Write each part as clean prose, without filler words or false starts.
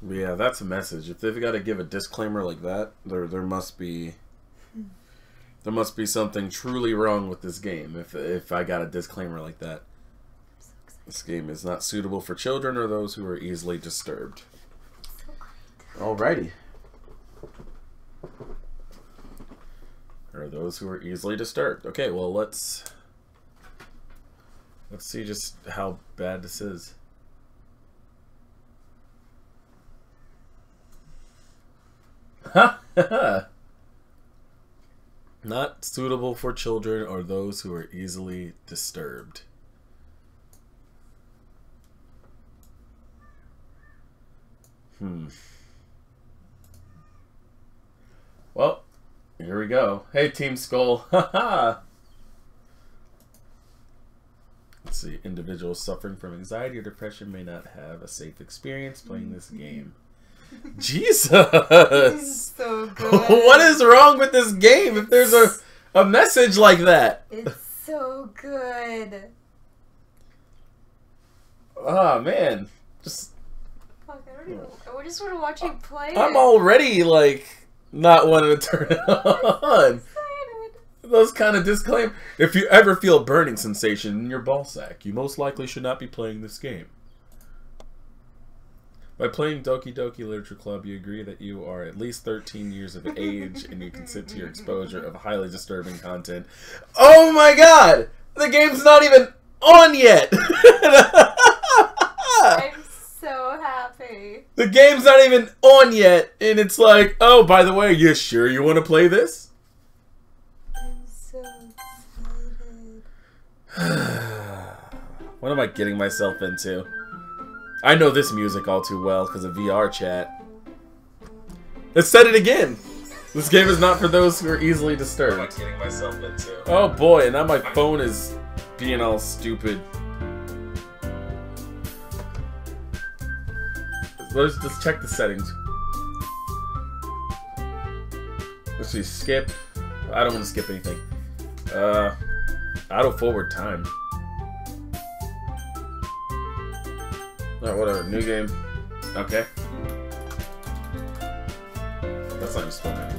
Yeah, that's a message. If they've got to give a disclaimer like that, there must be something truly wrong with this game. If I got a disclaimer like that, this game is not suitable for children or those who are easily disturbed. Alrighty. Or those who are easily disturbed. Okay, well let's see just how bad this is. Not suitable for children or those who are easily disturbed. Well, here we go. Hey, Team Skull. Let's see. Individuals suffering from anxiety or depression may not have a safe experience playing this game. Jesus! So good. What is wrong with this game if there's a message like that? It's so good. Oh, man. Just... Fuck, I don't even... I just want to watch you play I'm already, like, not wanting to turn it on. Those kind of disclaimers. If you ever feel a burning sensation in your ball sack, you most likely should not be playing this game. By playing Doki Doki Literature Club, you agree that you are at least 13 years of age and you consent to your exposure of highly disturbing content. Oh my god! The game's not even on yet! I'm so happy. The game's not even on yet, and it's like, oh, by the way, you sure you want to play this? I'm so excited. What am I getting myself into? I know this music all too well because of VR chat. Let's said it again. This game is not for those who are easily disturbed. What am I getting myself into? Oh boy, and now my phone is being all stupid. Let's check the settings. Let's see, skip. I don't want to skip anything. Auto forward time. Alright, whatever. New game. Okay. That's not useful, man.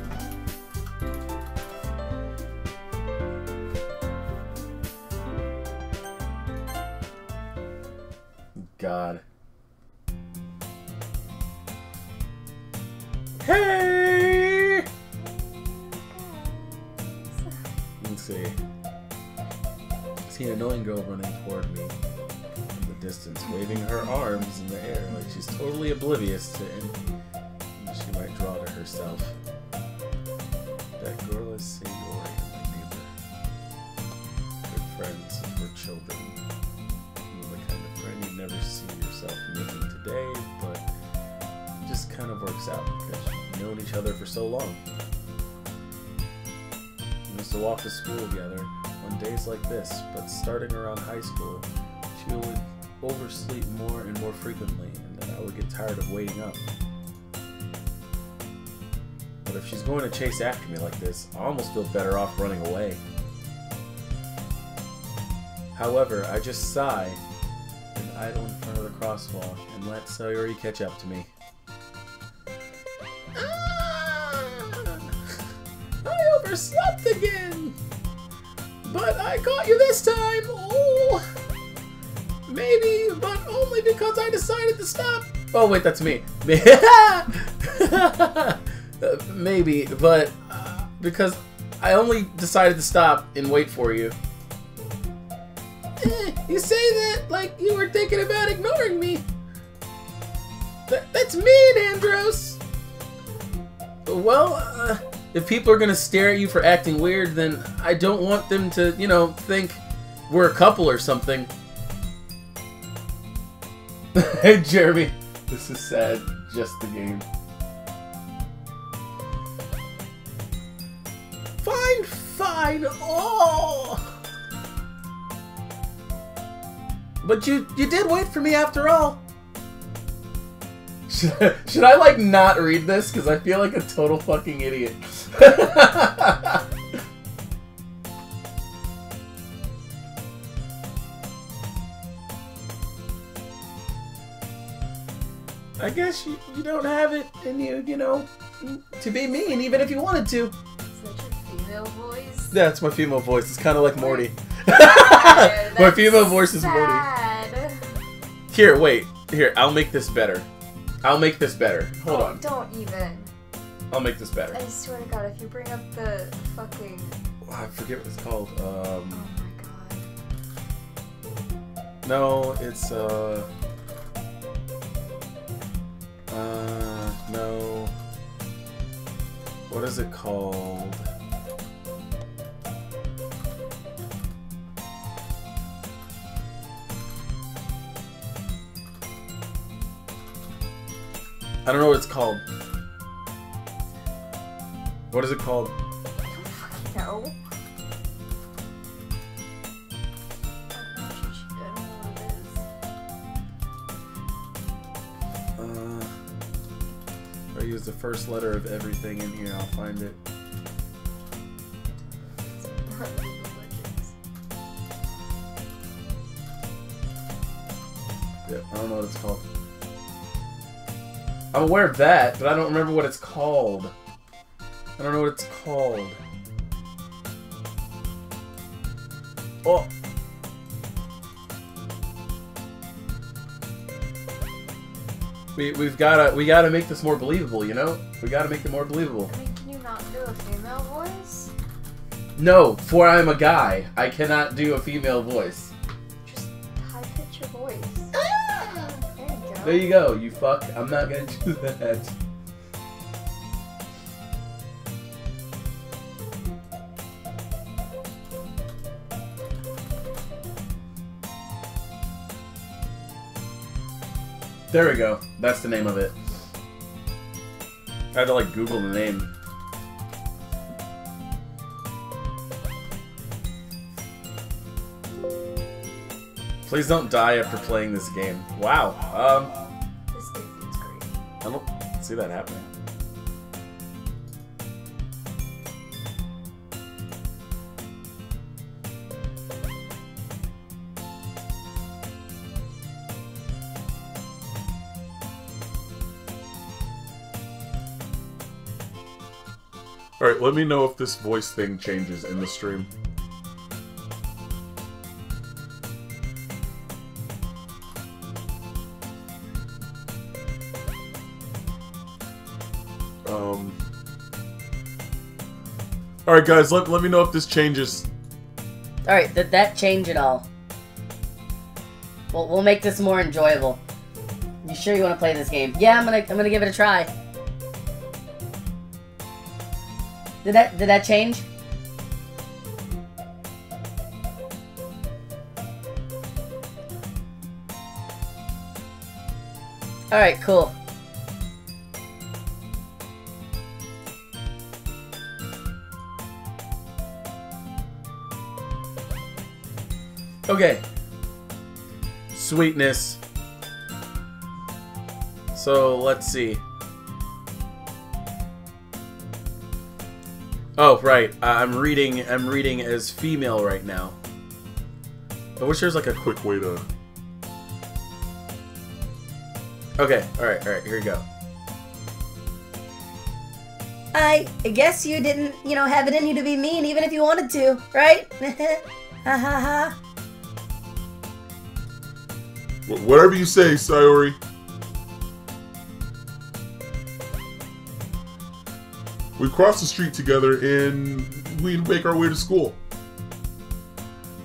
God. Hey! Let's see. I see an annoying girl running toward me from the distance, waving her arms in the air like she's totally oblivious to anything she might draw to herself. That girl is Sayori, my neighbor. Good friends for children. The kind of friend you never see yourself making today, but it just kind of works out because you've known each other for so long. We used to walk to school together on days like this, but starting around high school, she would oversleep more and more frequently, and then I would get tired of waiting up. But if she's going to chase after me like this, I almost feel better off running away. However, I just sigh and idle in front of the crosswalk and let Sayori catch up to me. I overslept again! But I caught you this time! Oh! Maybe, but only because I decided to stop. Oh, wait, that's me. Maybe, but because I only decided to stop and wait for you. You say that like you were thinking about ignoring me. That's mean, Andros. Well, if people are gonna stare at you for acting weird, then I don't want them to, you know, think we're a couple or something. Hey, Jeremy. This is sad. Just the game. Fine, fine. Oh! But you did wait for me after all. Should I, like, not read this? Because I feel like a total fucking idiot. I guess you don't have it in you know, to be mean, even if you wanted to. Is that your female voice? Yeah, it's my female voice. It's kind of like Morty. God, My female voice is sad. Morty. Here, wait. Here, I'll make this better. I'll make this better. Hold on. Don't even. I'll make this better. I swear to God, if you bring up the fucking... Oh, I forget what it's called. Oh my God. No, it's, no. What is it called? I don't know what it's called. What is it called? I don't fucking know. I don't know what it is. I use the first letter of everything in here. I'll find it. It's not League of Legends. Yeah, I don't know what it's called. I'm aware of that, but I don't remember what it's called. I don't know what it's called. Oh. We gotta make this more believable, you know? We gotta make it more believable. I mean, can you not do a female voice? No, for I'm a guy. I cannot do a female voice. Just high pitch your voice. There you go. There you go, you fuck. I'm not gonna do that. There we go. That's the name of it. I had to like Google the name. Please don't die after playing this game. Wow. This game feels great. I don't see that happening. Alright, let me know if this voice thing changes in the stream. Alright guys, let me know if this changes. Alright, did that change at all? We'll make this more enjoyable. You sure you want to play this game? Yeah, I'm gonna give it a try. Did that change? Alright, cool. Okay. Sweetness. So, let's see. Oh, right. I'm reading as female right now. I wish there's like a Quick way to... Okay, alright, here we go. I guess you didn't, have it in you to be mean even if you wanted to, right? Ha ha ha. Whatever you say, Sayori. We cross the street together and we make our way to school.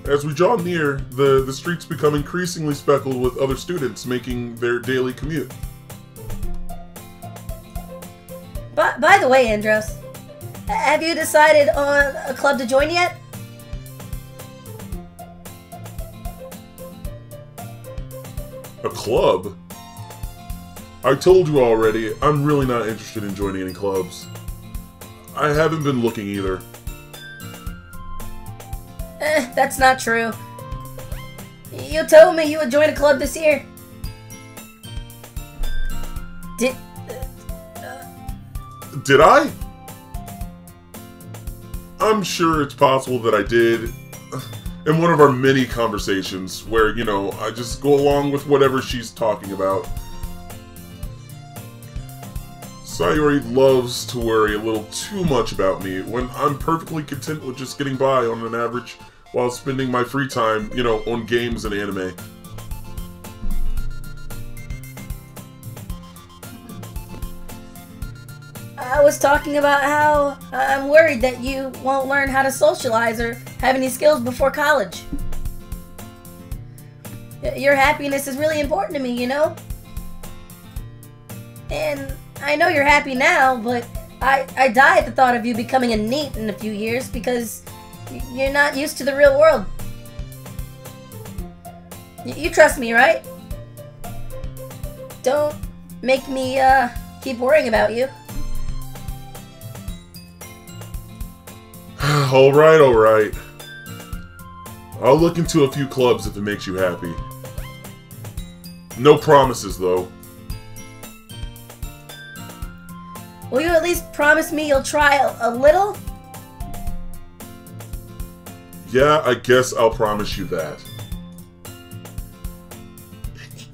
As we draw near, the streets become increasingly speckled with other students making their daily commute. By the way, Andros, have you decided on a club to join yet? A club? I told you already, I'm really not interested in joining any clubs. I haven't been looking either. That's not true. You told me you would join a club this year. Did I? I'm sure it's possible that I did. In one of our many conversations where, I just go along with whatever she's talking about. Sayori loves to worry a little too much about me when I'm perfectly content with just getting by on an average while spending my free time, you know, on games and anime. I was talking about how I'm worried that you won't learn how to socialize or have any skills before college. Your happiness is really important to me, you know? And I know you're happy now, but I die at the thought of you becoming a NEET in a few years because you're not used to the real world. You trust me, right? Don't make me keep worrying about you. Alright, alright. I'll look into a few clubs if it makes you happy. No promises, though. Will you at least promise me you'll try a little? Yeah, I guess I'll promise you that.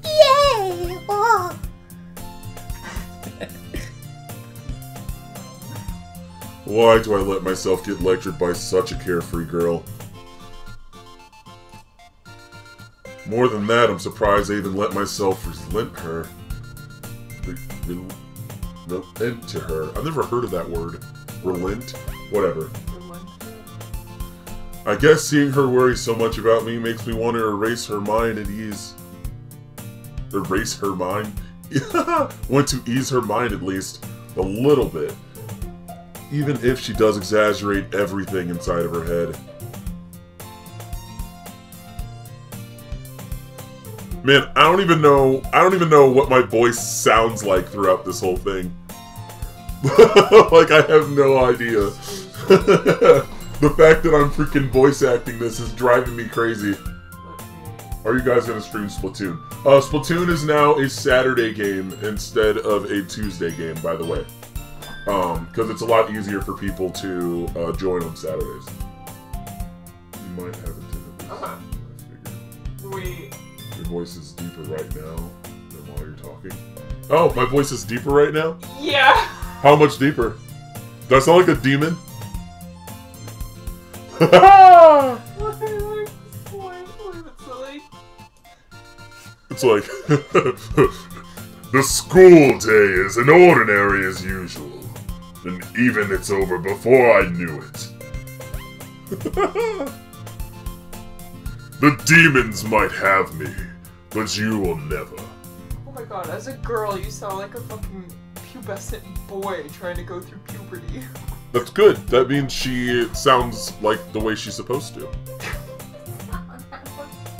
Yay! Oh. Why do I let myself get lectured by such a carefree girl? More than that, I'm surprised I even let myself relent her. Relent to her. I've never heard of that word. Relent? Whatever. I guess seeing her worry so much about me makes me want to erase her mind at ease. Erase her mind? Want to ease her mind at least. A little bit. Even if she does exaggerate everything inside of her head. Man, I don't even know what my voice sounds like throughout this whole thing. Like, I have no idea. The fact that I'm freaking voice acting this is driving me crazy. Are you guys gonna stream Splatoon? Splatoon is now a Saturday game instead of a Tuesday game, by the way. Because it's a lot easier for people to join on Saturdays. You might have intended this. Wait. Your voice is deeper right now than while you're talking. Oh, my voice is deeper right now? Yeah. How much deeper? Do I sound like a demon? It's like the school day is an ordinary as usual, and even it's over before I knew it. The demons might have me, but you will never. Oh my god, as a girl, you sound like a fucking pubescent boy trying to go through puberty. That's good. That means she sounds like the way she's supposed to.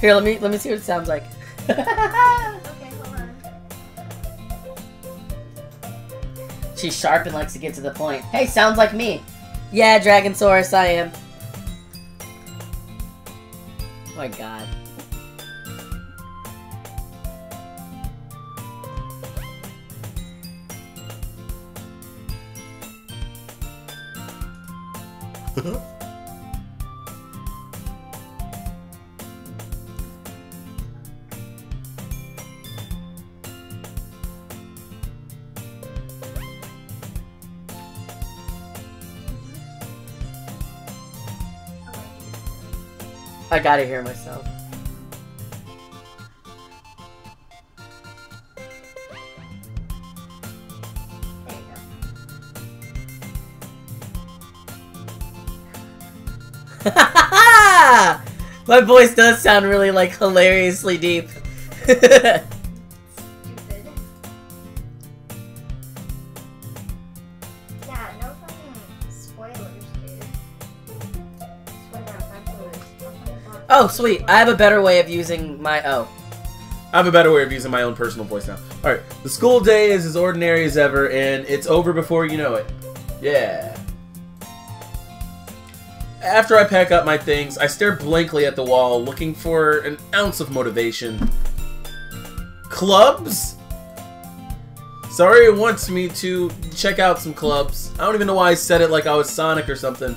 Here, let me see what it sounds like. Okay, hold on. She's sharp and likes to get to the point. Hey, sounds like me. Yeah, Dragonsaurus, I am. Oh my god. I gotta hear myself. There you My voice does sound really, like, hilariously deep. Stupid. Yeah, no fucking spoilers, dude. Swear down, spoilers. Oh, sweet. I have a better way of using my... Oh. I have a better way of using my own personal voice now. Alright, the school day is as ordinary as ever, and it's over before you know it. Yeah. After I pack up my things, I stare blankly at the wall, looking for an ounce of motivation. Clubs? Sorry, it wants me to check out some clubs. I don't even know why I said it like I was Sonic or something.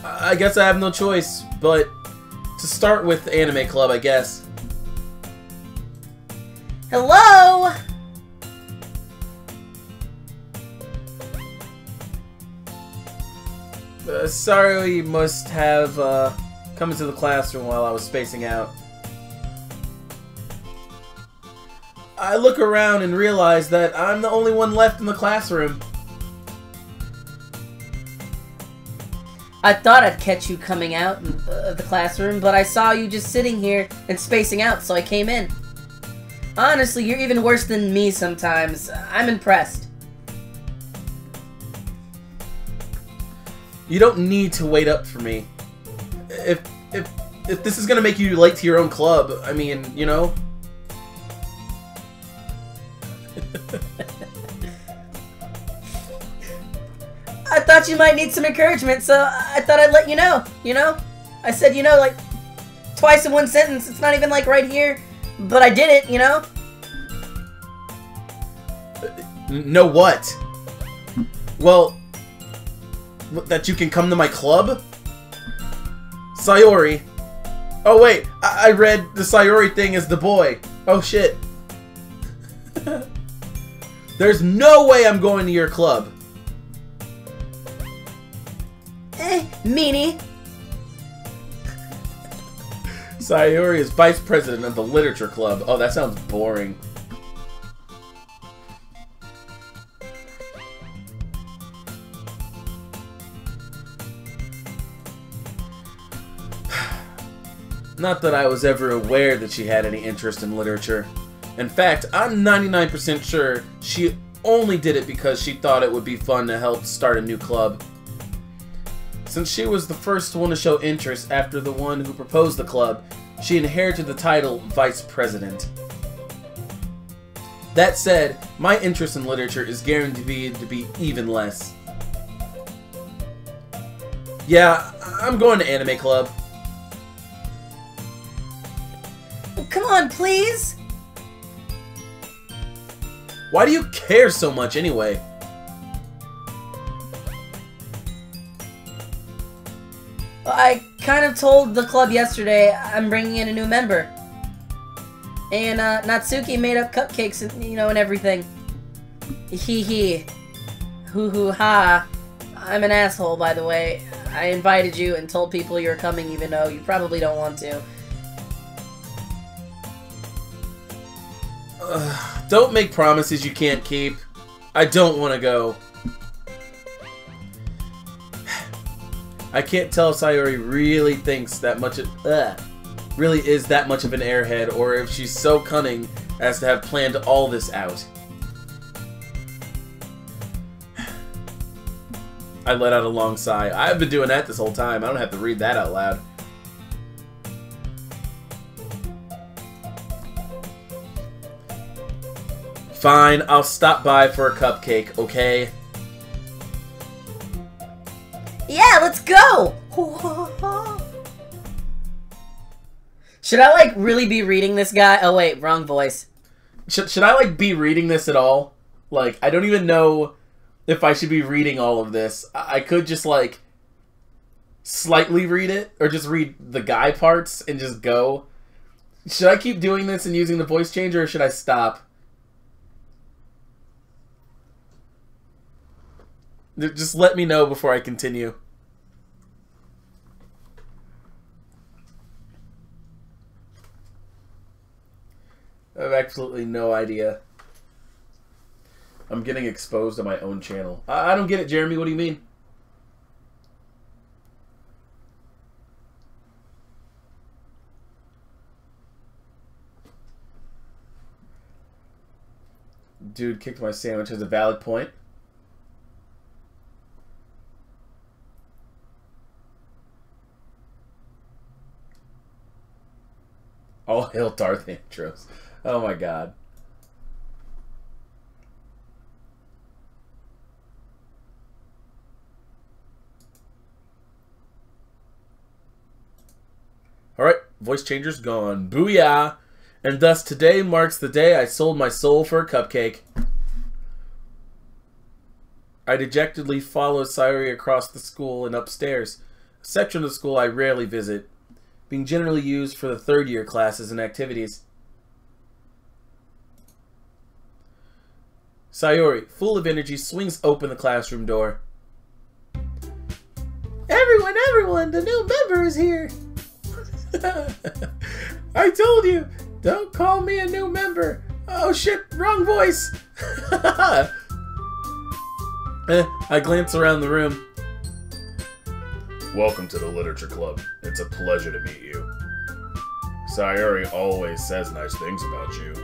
I guess I have no choice, but to start with Anime Club, I guess. Hello? Sorry, must have come into the classroom while I was spacing out. I look around and realize that I'm the only one left in the classroom. I thought I'd catch you coming out of the classroom, but I saw you just sitting here and spacing out, so I came in. Honestly, you're even worse than me sometimes. I'm impressed. You don't need to wait up for me. If this is gonna make you late to your own club, I mean, you know. I thought you might need some encouragement, so I thought I'd let you know, I said, like, twice in one sentence. It's not even, like, right here, but I did it, Know what? Well, that you can come to my club? Sayori. Oh, wait, I read the Sayori thing as the boy. Oh, shit. There's no way I'm going to your club. Meanie. Sayori is vice president of the literature club. Oh, that sounds boring. Not that I was ever aware that she had any interest in literature. In fact, I'm 99% sure she only did it because she thought it would be fun to help start a new club. Since she was the first one to show interest after the one who proposed the club, she inherited the title Vice President. That said, my interest in literature is guaranteed to be even less. Yeah, I'm going to anime club. Come on, please. Why do you care so much anyway? I kind of told the club yesterday I'm bringing in a new member. And, Natsuki made up cupcakes and, and everything. Hee hee. Hoo hoo ha. I'm an asshole, by the way. I invited you and told people you were coming even though you probably don't want to. Don't make promises you can't keep. I don't want to go. I can't tell if Sayori really thinks that much of, really is that much of an airhead, or if she's so cunning as to have planned all this out. I let out a long sigh. I've been doing that this whole time. I don't have to read that out loud. Fine, I'll stop by for a cupcake, okay? Yeah, let's go! Should I, like, really be reading this guy? Oh, wait, wrong voice. Should I, like, be reading this at all? Like, I don't even know if I should be reading all of this. I could just, like, slightly read it, or just read the guy parts and just go. Should I keep doing this and using the voice changer, or should I stop? Just let me know before I continue. I have absolutely no idea. I'm getting exposed on my own channel. I don't get it, Jeremy. What do you mean? Dude kicked my sandwich as a valid point. All hail Darth Andros. Oh my god. Alright, voice changer's gone. Booyah! And thus today marks the day I sold my soul for a cupcake. I dejectedly follow Sayori across the school and upstairs, a section of the school I rarely visit, being generally used for the third-year classes and activities. Sayori, full of energy, swings open the classroom door. everyone, the new member is here. I told you, don't call me a new member. Oh shit, wrong voice. I glance around the room. Welcome to the Literature Club. It's a pleasure to meet you. Sayori always says nice things about you.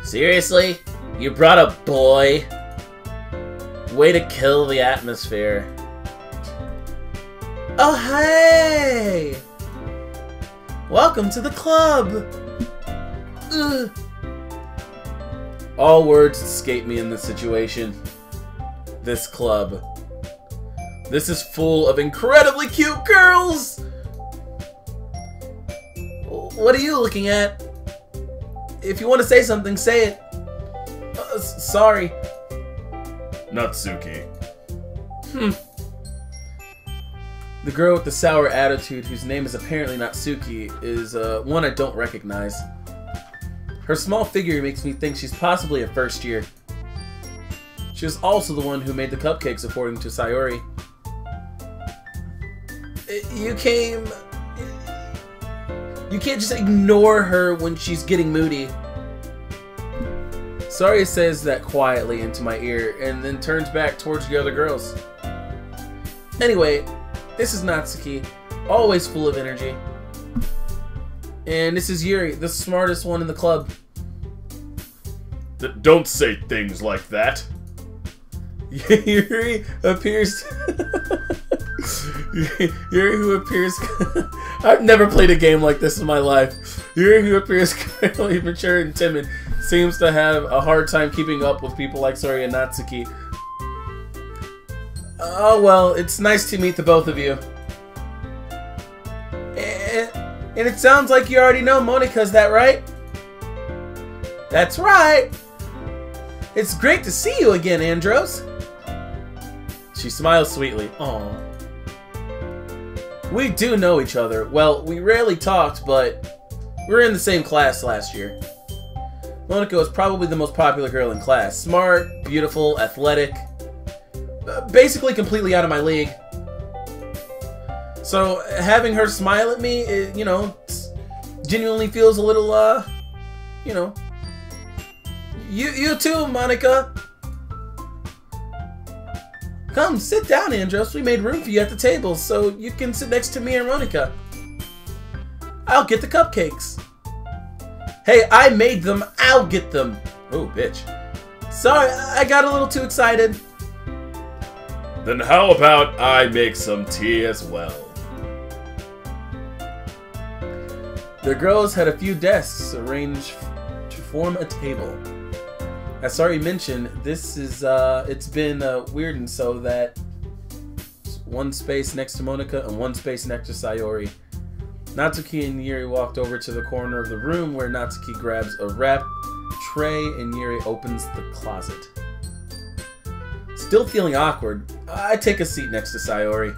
Seriously? You brought a boy? Way to kill the atmosphere. Oh, hey! Welcome to the club! Ugh. All words escape me in this situation. This club. This is full of incredibly cute girls! What are you looking at? If you want to say something, say it. Sorry. Natsuki. The girl with the sour attitude, whose name is apparently Natsuki, is one I don't recognize. Her small figure makes me think she's possibly a first year. She was also the one who made the cupcakes, according to Sayori. You can't just ignore her when she's getting moody. Sayori says that quietly into my ear, and then turns back towards the other girls. Anyway, this is Natsuki, always full of energy. And this is Yuri, the smartest one in the club. Don't say things like that. Yuri appears... Yuri, who appears... I've never played a game like this in my life. Yuri, who appears clearly mature and timid, seems to have a hard time keeping up with people like Sayori and Natsuki. Oh well, it's nice to meet the both of you. And it sounds like you already know Monika, is that right? That's right! It's great to see you again, Andros. She smiles sweetly. Aww. We do know each other. Well, we rarely talked, but we were in the same class last year. Monika was probably the most popular girl in class. Smart, beautiful, athletic. Basically completely out of my league. So, having her smile at me, it, genuinely feels a little, You too, Monika. Come, sit down, Andros. We made room for you at the table, so you can sit next to me and Monika. I'll get the cupcakes. Hey, I made them. I'll get them. Oh, bitch. Sorry, I got a little too excited. Then how about I make some tea as well? The girls had a few desks arranged to form a table. As Sari mentioned, this is, it's been weird and so that one space next to Monika and one space next to Sayori. Natsuki and Yuri walked over to the corner of the room where Natsuki grabs a wrap tray and Yuri opens the closet. Still feeling awkward, I take a seat next to Sayori.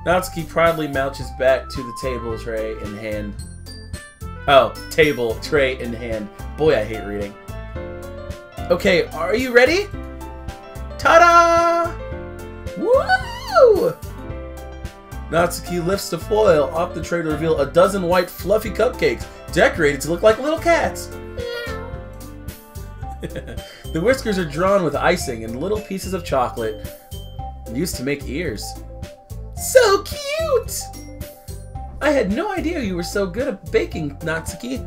Natsuki proudly mouches back to the table tray in hand. Oh, table, tray in hand. Boy, I hate reading. Okay, are you ready? Ta-da! Woo! Natsuki lifts the foil off the tray to reveal a dozen white fluffy cupcakes, decorated to look like little cats. The whiskers are drawn with icing and little pieces of chocolate, used to make ears. So cute! I had no idea you were so good at baking, Natsuki.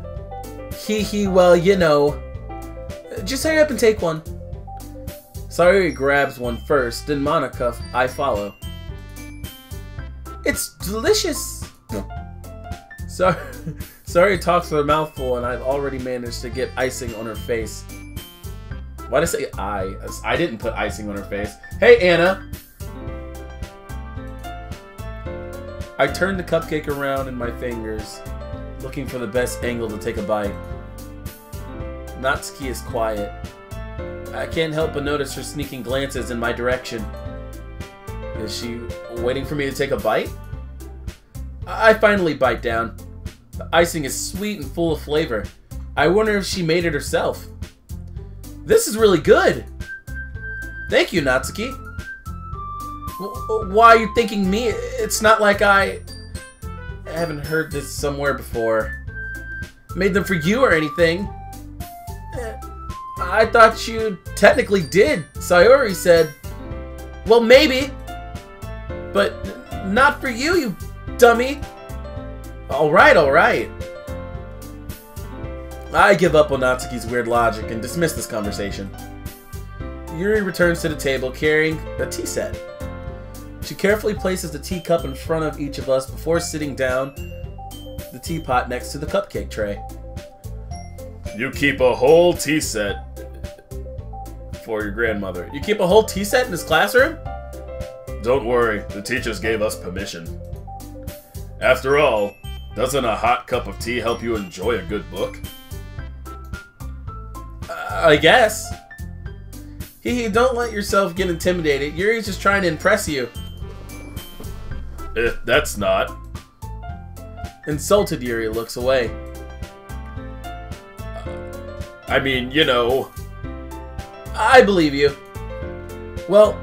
Hee, well, you know. Just hurry up and take one. Sayori grabs one first, then Monika, I follow. It's delicious! Sayori talks with her mouth full, and I've already managed to get icing on her face. Why'd I say I? I didn't put icing on her face. Hey, Anna! I turn the cupcake around in my fingers, looking for the best angle to take a bite. Natsuki is quiet. I can't help but notice her sneaking glances in my direction. Is she waiting for me to take a bite? I finally bite down. The icing is sweet and full of flavor. I wonder if she made it herself. This is really good! Thank you, Natsuki. Why are you thinking me? It's not like I haven't heard this somewhere before. Made them for you or anything. I thought you technically did, Sayori said. Well, maybe. But not for you, you dummy. Alright, alright. I give up on Natsuki's weird logic and dismiss this conversation. Yuri returns to the table carrying a tea set. She carefully places the teacup in front of each of us before sitting down the teapot next to the cupcake tray. You keep a whole tea set For your grandmother. You keep a whole tea set in this classroom? Don't worry, the teachers gave us permission. After all, doesn't a hot cup of tea help you enjoy a good book? I guess. Hee, don't let yourself get intimidated. Yuri's just trying to impress you. That's not. Insulted Yuri looks away. I mean, you know. I believe you. Well,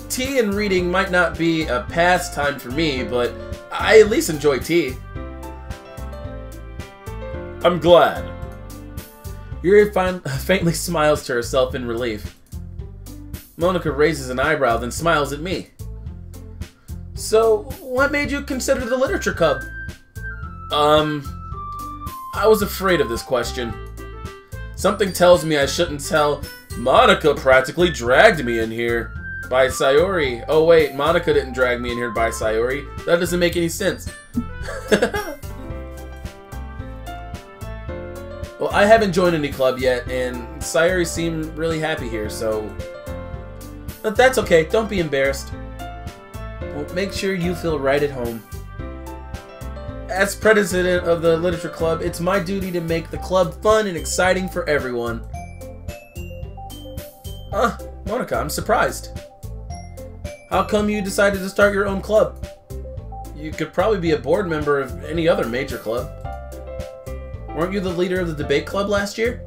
tea and reading might not be a pastime for me, but I at least enjoy tea. I'm glad. Yuri faintly smiles to herself in relief. Monica raises an eyebrow, then smiles at me. So, what made you consider the literature club? I was afraid of this question. Something tells me I shouldn't tell. Monica practically dragged me in here. By Sayori. Oh wait, Monica didn't drag me in here by Sayori. That doesn't make any sense. Well, I haven't joined any club yet, and Sayori seemed really happy here, so... But that's okay, don't be embarrassed. Well, make sure you feel right at home. As president of the literature club, it's my duty to make the club fun and exciting for everyone. Monica, I'm surprised. How come you decided to start your own club? You could probably be a board member of any other major club. Weren't you the leader of the debate club last year?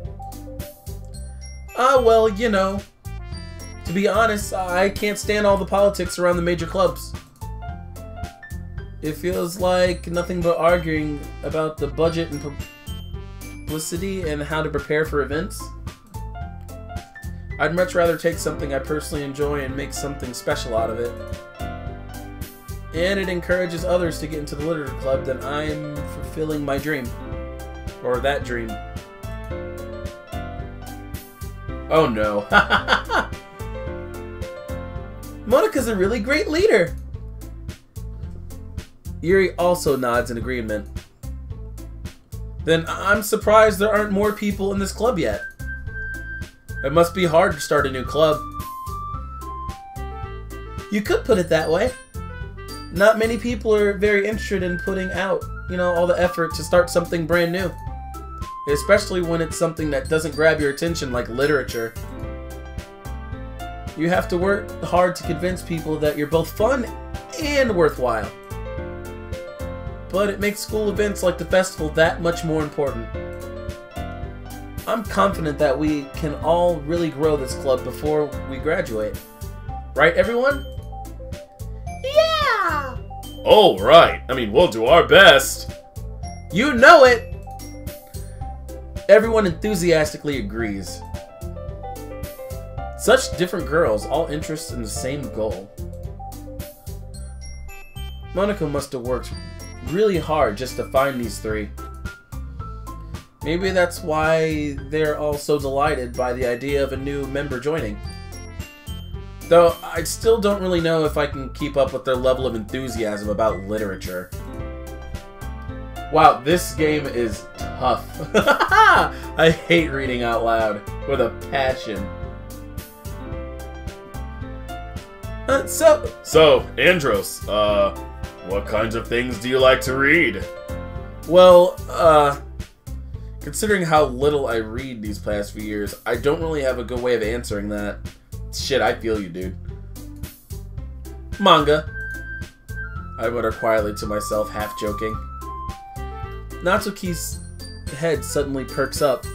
Well, you know. To be honest, I can't stand all the politics around the major clubs. It feels like nothing but arguing about the budget and publicity and how to prepare for events. I'd much rather take something I personally enjoy and make something special out of it. And it encourages others to get into the literature club than I'm fulfilling my dream. Or that dream. Oh no. Monica's a really great leader! Yuri also nods in agreement. Then I'm surprised there aren't more people in this club yet. It must be hard to start a new club. You could put it that way. Not many people are very interested in putting out, all the effort to start something brand new. Especially when it's something that doesn't grab your attention like literature. You have to work hard to convince people that you're both fun and worthwhile. But it makes school events like the festival that much more important. I'm confident that we can all really grow this club before we graduate. Right, everyone? Yeah! Oh, right. I mean, we'll do our best. You know it! Everyone enthusiastically agrees. Such different girls, all interested in the same goal. Monica must have worked really hard just to find these three. Maybe that's why they're all so delighted by the idea of a new member joining. Though, I still don't really know if I can keep up with their level of enthusiasm about literature. Wow, this game is tough. I hate reading out loud with a passion. So, Andros, what kinds of things do you like to read? Well, considering how little I read these past few years, I don't really have a good way of answering that. Shit, I feel you, dude. Manga. I mutter quietly to myself, half joking. Natsuki's head suddenly perks up.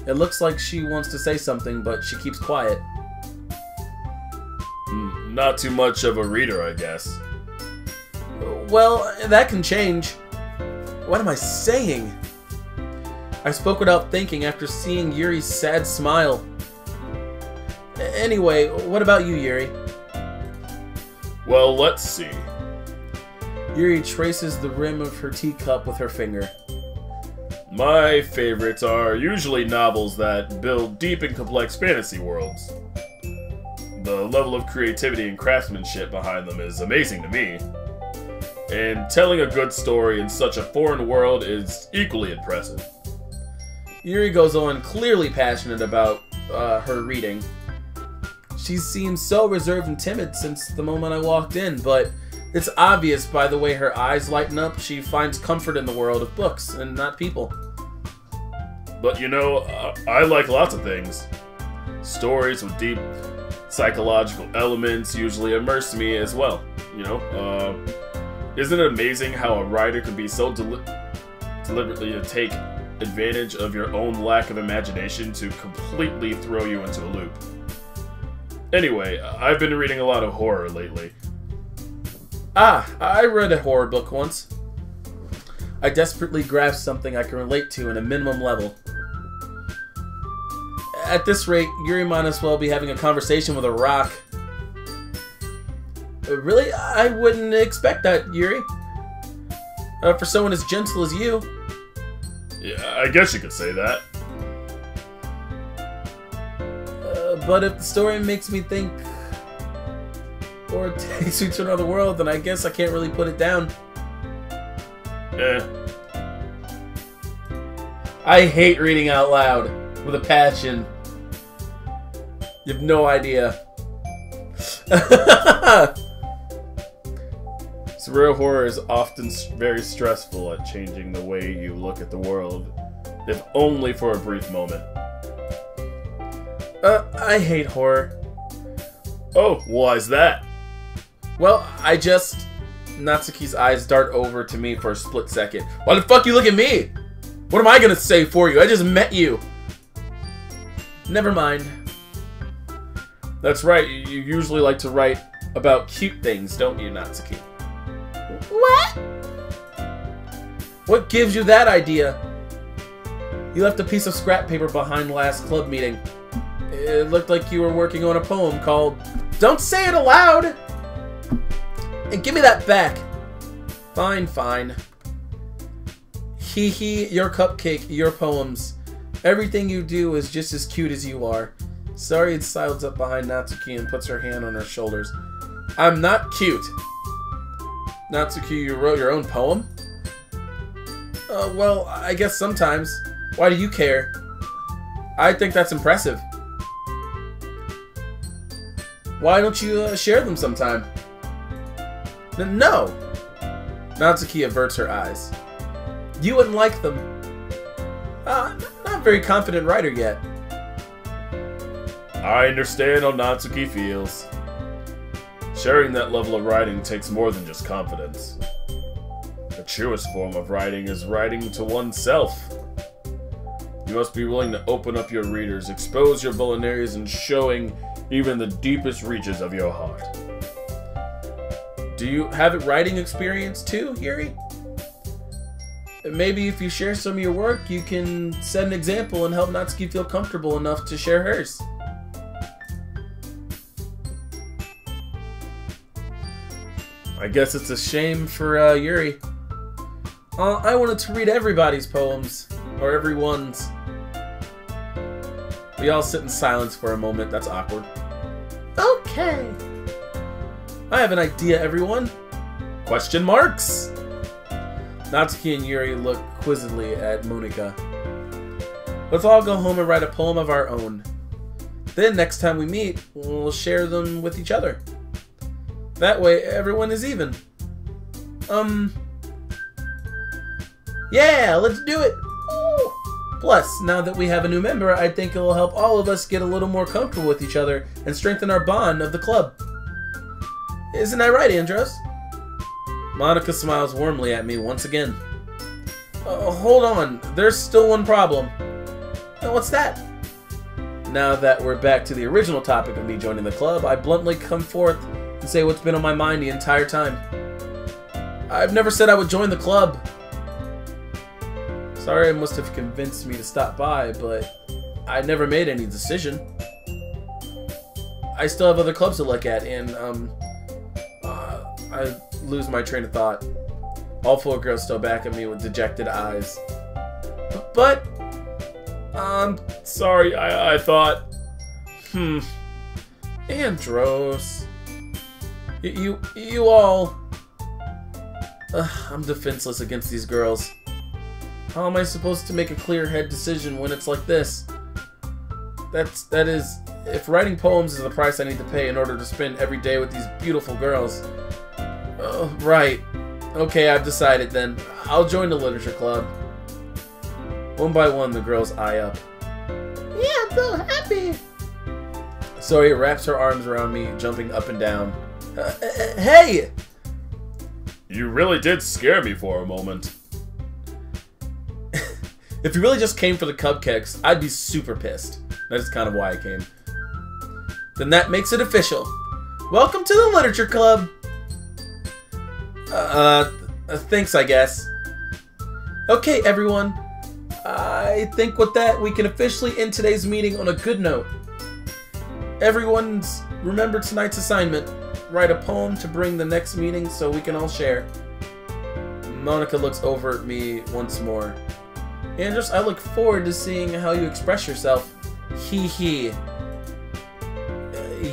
It looks like she wants to say something, but she keeps quiet. not too much of a reader, I guess. Well, that can change. What am I saying? I spoke without thinking after seeing Yuri's sad smile. Anyway, what about you, Yuri? Well, let's see. Yuri traces the rim of her teacup with her finger. My favorites are usually novels that build deep and complex fantasy worlds. The level of creativity and craftsmanship behind them is amazing to me. And telling a good story in such a foreign world is equally impressive. Yuri goes on, clearly passionate about her reading. She seems so reserved and timid since the moment I walked in, but it's obvious by the way her eyes lighten up she finds comfort in the world of books and not people. But you know, I like lots of things. Stories with deep psychological elements usually immerse me as well. You know, isn't it amazing how a writer could be so deliberately to take advantage of your own lack of imagination to completely throw you into a loop? Anyway, I've been reading a lot of horror lately. Ah, I read a horror book once. I desperately grasped something I can relate to in a minimum level. At this rate, Yuri might as well be having a conversation with a rock. Really? I wouldn't expect that, Yuri. For someone as gentle as you. Yeah, I guess you could say that. But if the story makes me think or takes me to another world, then I guess I can't really put it down. I hate reading out loud with a passion. You have no idea. Surreal horror is often very stressful at changing the way you look at the world, if only for a brief moment. I hate horror. Oh, why's that? Well, Natsuki's eyes dart over to me for a split second. Why the fuck you look at me? What am I gonna say for you? I just met you. Never mind. That's right, you usually like to write about cute things, don't you, Natsuki? What? What gives you that idea? You left a piece of scrap paper behind last club meeting. It looked like you were working on a poem called... Don't say it aloud! And give me that back. Fine, fine. Hee hee, your cupcake, your poems. Everything you do is just as cute as you are. Sari sidles up behind Natsuki and puts her hand on her shoulders. I'm not cute. Natsuki, you wrote your own poem? Well, I guess sometimes. Why do you care? I think that's impressive. Why don't you share them sometime? No! Natsuki averts her eyes. You wouldn't like them. Not a very confident writer yet. I understand how Natsuki feels. Sharing that level of writing takes more than just confidence. The truest form of writing is writing to oneself. You must be willing to open up your readers, expose your vulnerabilities, and showing even the deepest reaches of your heart. Do you have a writing experience too, Yuri? Maybe if you share some of your work, you can set an example and help Natsuki feel comfortable enough to share hers. I guess it's a shame for Yuri. I wanted to read everybody's poems, or everyone's. We all sit in silence for a moment. That's awkward. Okay. I have an idea, everyone. Question marks? Natsuki and Yuri look quizzically at Monika. Let's all go home and write a poem of our own. Then next time we meet, we'll share them with each other. That way, everyone is even. Yeah, let's do it! Ooh. Plus, now that we have a new member, I think it will help all of us get a little more comfortable with each other and strengthen our bond of the club. Isn't that right, Andros? Monika smiles warmly at me once again. Hold on, there's still one problem. What's that? Now that we're back to the original topic of me joining the club, I bluntly come forth and say what's been on my mind the entire time. I've never said I would join the club. Sorry I must have convinced me to stop by, but I never made any decision. I still have other clubs to look at, and, I lose my train of thought. All 4 girls still back at me with dejected eyes. But, sorry, I thought, Andros, you all, I'm defenseless against these girls. How am I supposed to make a clear-head decision when it's like this? That is, if writing poems is the price I need to pay in order to spend every day with these beautiful girls. Oh, right. Okay, I've decided then. I'll join the literature club. One by one, the girls eye up. Yeah, I'm so happy. Zoe wraps her arms around me, jumping up and down. Hey! You really did scare me for a moment. If you really just came for the cupcakes, I'd be super pissed. That is kind of why I came. Then that makes it official. Welcome to the literature club. Thanks, I guess. Okay, everyone. I think with that, we can officially end today's meeting on a good note. Everyone's remember tonight's assignment. Write a poem to bring the next meeting so we can all share. Monica looks over at me once more. Andros, I look forward to seeing how you express yourself. Hee hee.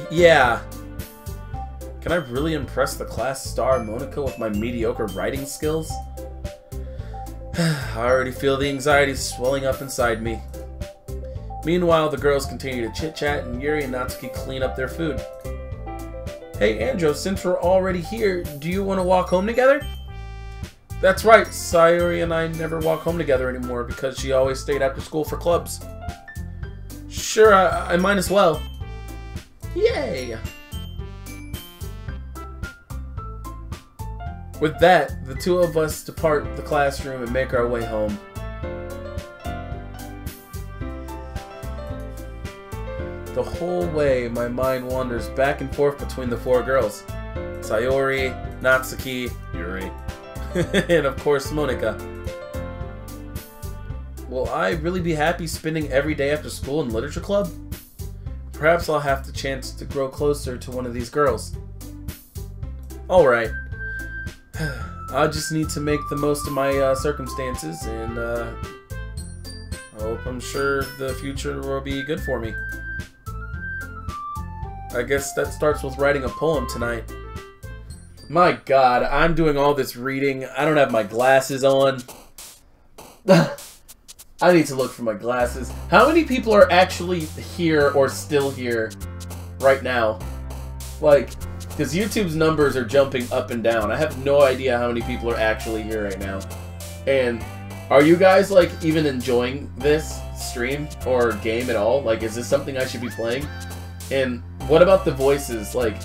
Yeah. Can I really impress the class star Monica with my mediocre writing skills? I already feel the anxiety swelling up inside me. Meanwhile, the girls continue to chit-chat and Yuri and Natsuki clean up their food. Hey Andros, since we're already here, do you want to walk home together? That's right, Sayuri and I never walk home together anymore because she always stayed after school for clubs. Sure, I might as well. Yay! With that, the 2 of us depart the classroom and make our way home. The whole way, my mind wanders back and forth between the 4 girls. Sayori, Natsuki, Yuri, and of course Monica. Will I really be happy spending every day after school in literature club? Perhaps I'll have the chance to grow closer to one of these girls. Alright. I just need to make the most of my circumstances, and I'm sure the future will be good for me. I guess that starts with writing a poem tonight. My god, I'm doing all this reading. I don't have my glasses on. I need to look for my glasses. How many people are actually here or still here right now? Like, because YouTube's numbers are jumping up and down. I have no idea how many people are actually here right now. And are you guys, like, even enjoying this stream or game at all? Like, is this something I should be playing? And what about the voices? Like,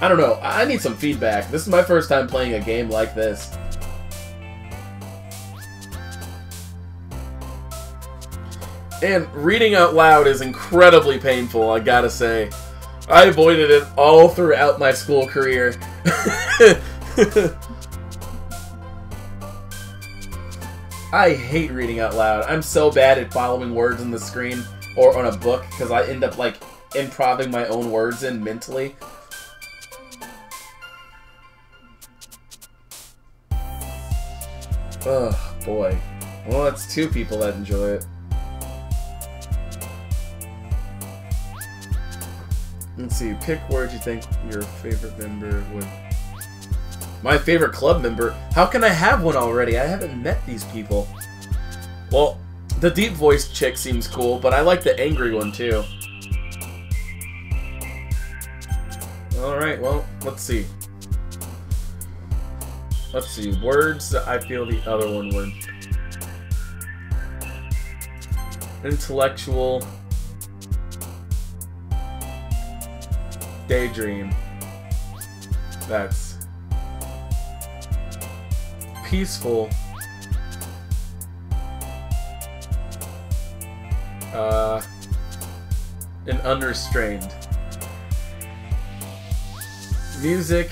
I don't know. I need some feedback. This is my first time playing a game like this. And reading out loud is incredibly painful, I gotta say. I avoided it all throughout my school career. I hate reading out loud. I'm so bad at following words on the screen or on a book because I end up, like, improving my own words in mentally. Oh, boy. Well, that's 2 people that enjoy it. Let's see, pick words you think your favorite member would... My favorite club member? How can I have one already? I haven't met these people. Well, the deep voiced chick seems cool, but I like the angry one too. Alright, well, let's see. Let's see, words that I feel the other one would. Intellectual. Daydream. That's peaceful. And unrestrained. Music.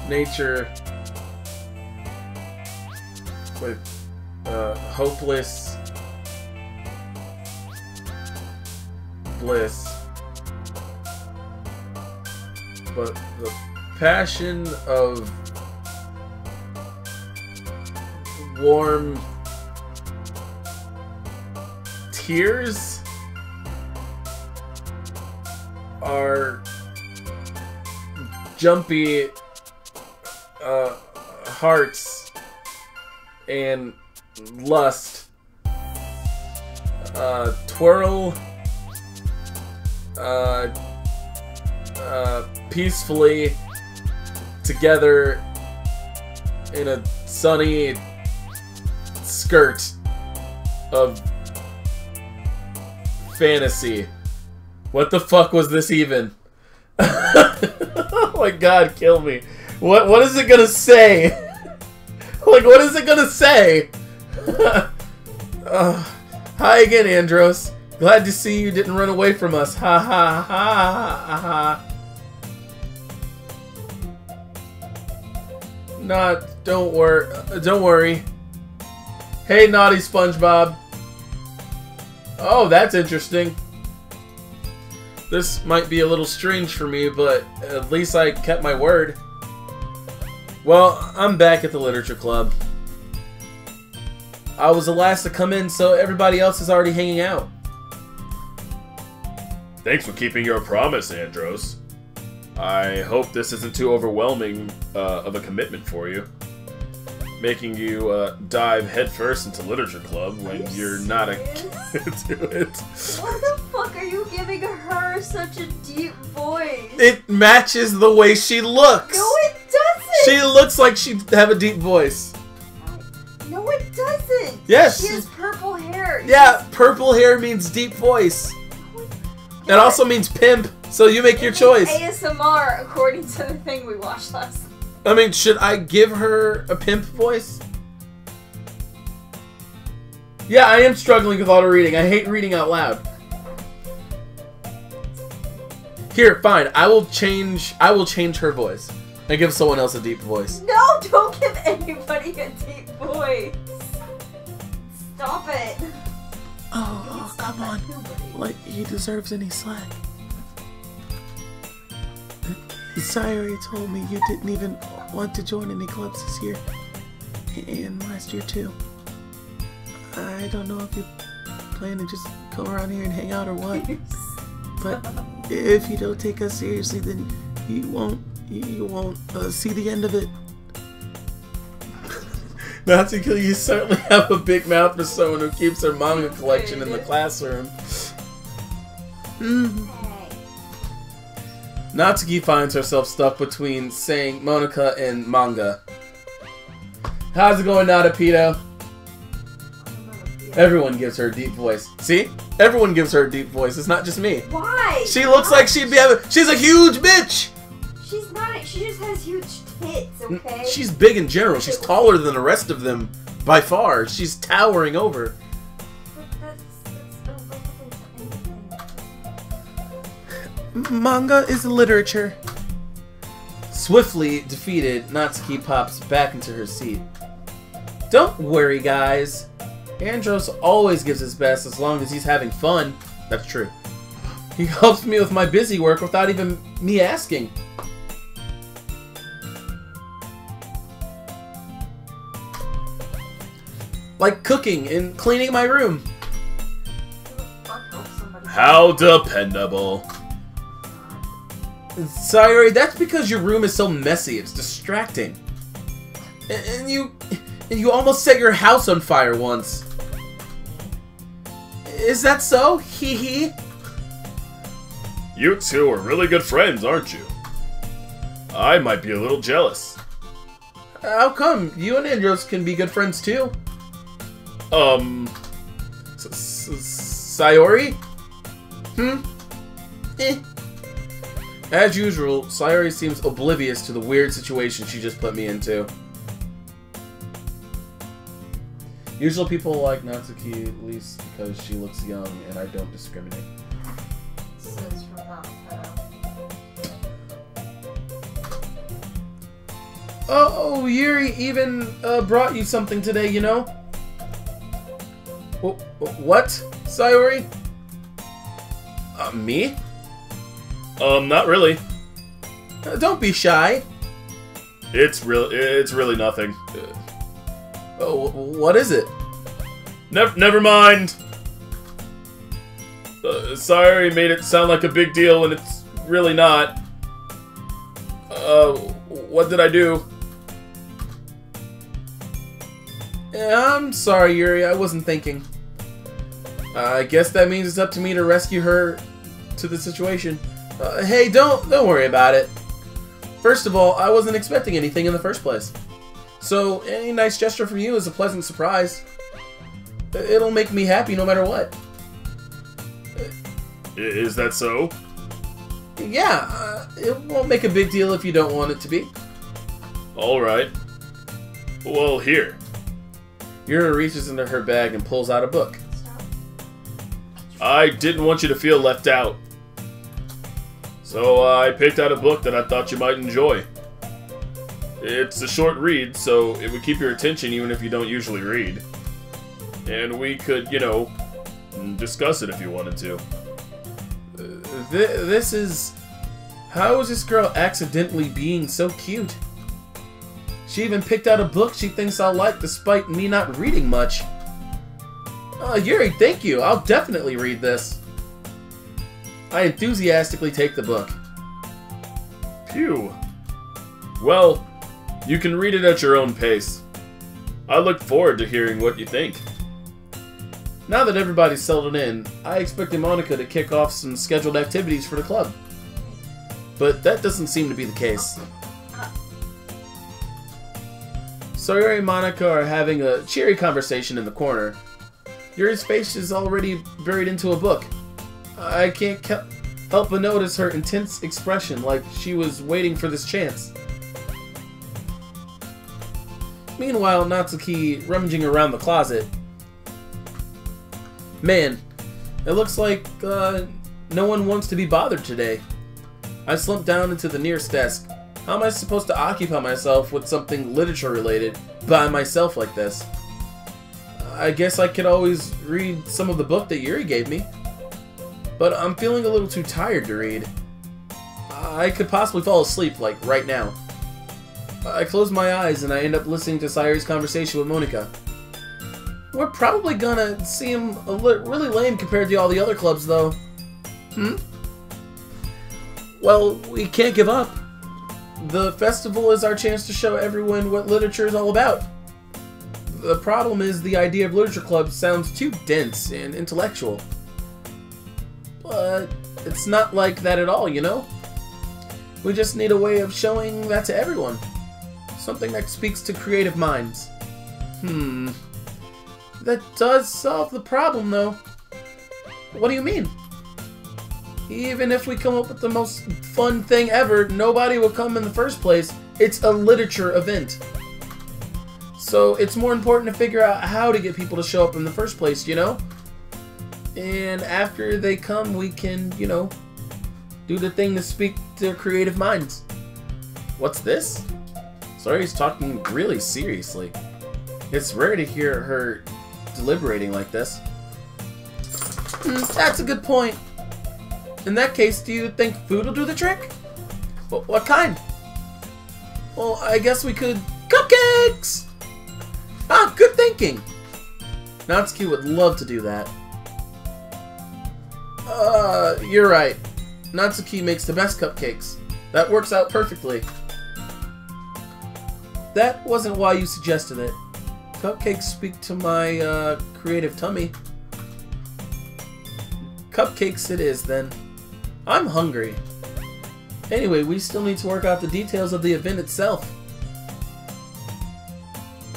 Nature. With hopeless bliss. But the passion of warm tears are jumpy hearts and lust twirl peacefully together in a sunny skirt of fantasy. What the fuck was this even? Oh my god, kill me. What is it gonna say? Like, what is it gonna say? Hi again, Andros. Glad to see you didn't run away from us. Ha ha ha ha. Don't worry. Hey, naughty SpongeBob. Oh, that's interesting. This might be a little strange for me, but at least I kept my word. Well, I'm back at the literature club. I was the last to come in, so everybody else is already hanging out. Thanks for keeping your promise, Andros. I hope this isn't too overwhelming of a commitment for you. Making you dive headfirst into literature club when you're not a kid to it. Why the fuck are you giving her such a deep voice? It matches the way she looks. No, it doesn't. She looks like she'd have a deep voice. No, it doesn't. Yes. She has purple hair. Yeah, purple hair means deep voice. It also means pimp, so you make your choice. ASMR, according to the thing we watched last night. I mean, should I give her a pimp voice? Yeah, I am struggling with auto reading. I hate reading out loud. Here, fine. I will change her voice and give someone else a deep voice. No, don't give anybody a deep voice. Stop it. Oh, come on. Like he deserves any slack. Sayori told me you didn't even want to join any clubs this year. And last year too. I don't know if you plan to just come around here and hang out or what. But if you don't take us seriously, then you won't see the end of it. Natsuki, you certainly have a big mouth for someone who keeps her manga collection in the classroom. Natsuki finds herself stuck between saying Monica and manga. How's it going, Natapito? Everyone gives her a deep voice. See? Everyone gives her a deep voice. It's not just me. Why? She looks like she'd be having... She's a huge bitch! She's not. She just has huge tits, okay? She's big in general. She's taller than the rest of them by far. She's towering over. But that's irrelevant to anything. Manga is literature. Swiftly defeated, Natsuki pops back into her seat. Don't worry, guys. Andros always gives his best as long as he's having fun. That's true. He helps me with my busy work without even me asking. Like cooking and cleaning my room. How dependable. Sayori, that's because your room is so messy. It's distracting. And you almost set your house on fire once. Is that so? Hee hee. You two are really good friends, aren't you? I might be a little jealous. How come? You and Andros can be good friends too. Sayori? As usual, Sayori seems oblivious to the weird situation she just put me into. Usually people like Natsuki at least because she looks young and I don't discriminate. This is from that photo. Oh, Yuri even brought you something today, you know? What, Sayori? Me? Not really. Don't be shy. It's really nothing. Oh, what is it? Never mind. Sayori made it sound like a big deal, and it's really not. What did I do? I'm sorry, Yuri. I wasn't thinking. I guess that means it's up to me to rescue her to the situation. Hey, don't worry about it. First of all, I wasn't expecting anything in the first place. So, any nice gesture from you is a pleasant surprise. It'll make me happy no matter what. Is that so? Yeah, it won't make a big deal if you don't want it to be. Alright. Well, here. Yuri reaches into her bag and pulls out a book. I didn't want you to feel left out. So I picked out a book that I thought you might enjoy. It's a short read, so it would keep your attention even if you don't usually read. And we could, you know, discuss it if you wanted to. This is... How is this girl accidentally being so cute? She even picked out a book she thinks I'll like despite me not reading much. Yuri, thank you. I'll definitely read this. I enthusiastically take the book. Phew. Well, you can read it at your own pace. I look forward to hearing what you think. Now that everybody's settled in, I expected Monica to kick off some scheduled activities for the club. But that doesn't seem to be the case. Sayori and Monica are having a cheery conversation in the corner. Yuri's face is already buried into a book. I can't help but notice her intense expression, like she was waiting for this chance. Meanwhile, Natsuki rummaging around the closet. Man, it looks like no one wants to be bothered today. I slumped down into the nearest desk. How am I supposed to occupy myself with something literature related by myself like this? I guess I could always read some of the book that Yuri gave me. But I'm feeling a little too tired to read. I could possibly fall asleep, like, right now. I close my eyes and I end up listening to Sayori's conversation with Monica. We're probably gonna seem really lame compared to all the other clubs, though. Well, we can't give up. The festival is our chance to show everyone what literature is all about. The problem is the idea of literature clubs sounds too dense and intellectual. But it's not like that at all, you know? We just need a way of showing that to everyone. Something that speaks to creative minds. That does solve the problem, though. What do you mean? Even if we come up with the most fun thing ever, nobody will come in the first place. It's a literature event. So it's more important to figure out how to get people to show up in the first place, you know? And after they come, we can, you know, do the thing to speak to creative minds. What's this? Sayori's talking really seriously. It's rare to hear her deliberating like this. That's a good point. In that case, do you think food will do the trick? What kind? Well, I guess we could... Cupcakes! Ah, good thinking! Natsuki would love to do that. You're right. Natsuki makes the best cupcakes. That works out perfectly. That wasn't why you suggested it. Cupcakes speak to my, creative tummy. Cupcakes it is, then. I'm hungry. Anyway, we still need to work out the details of the event itself.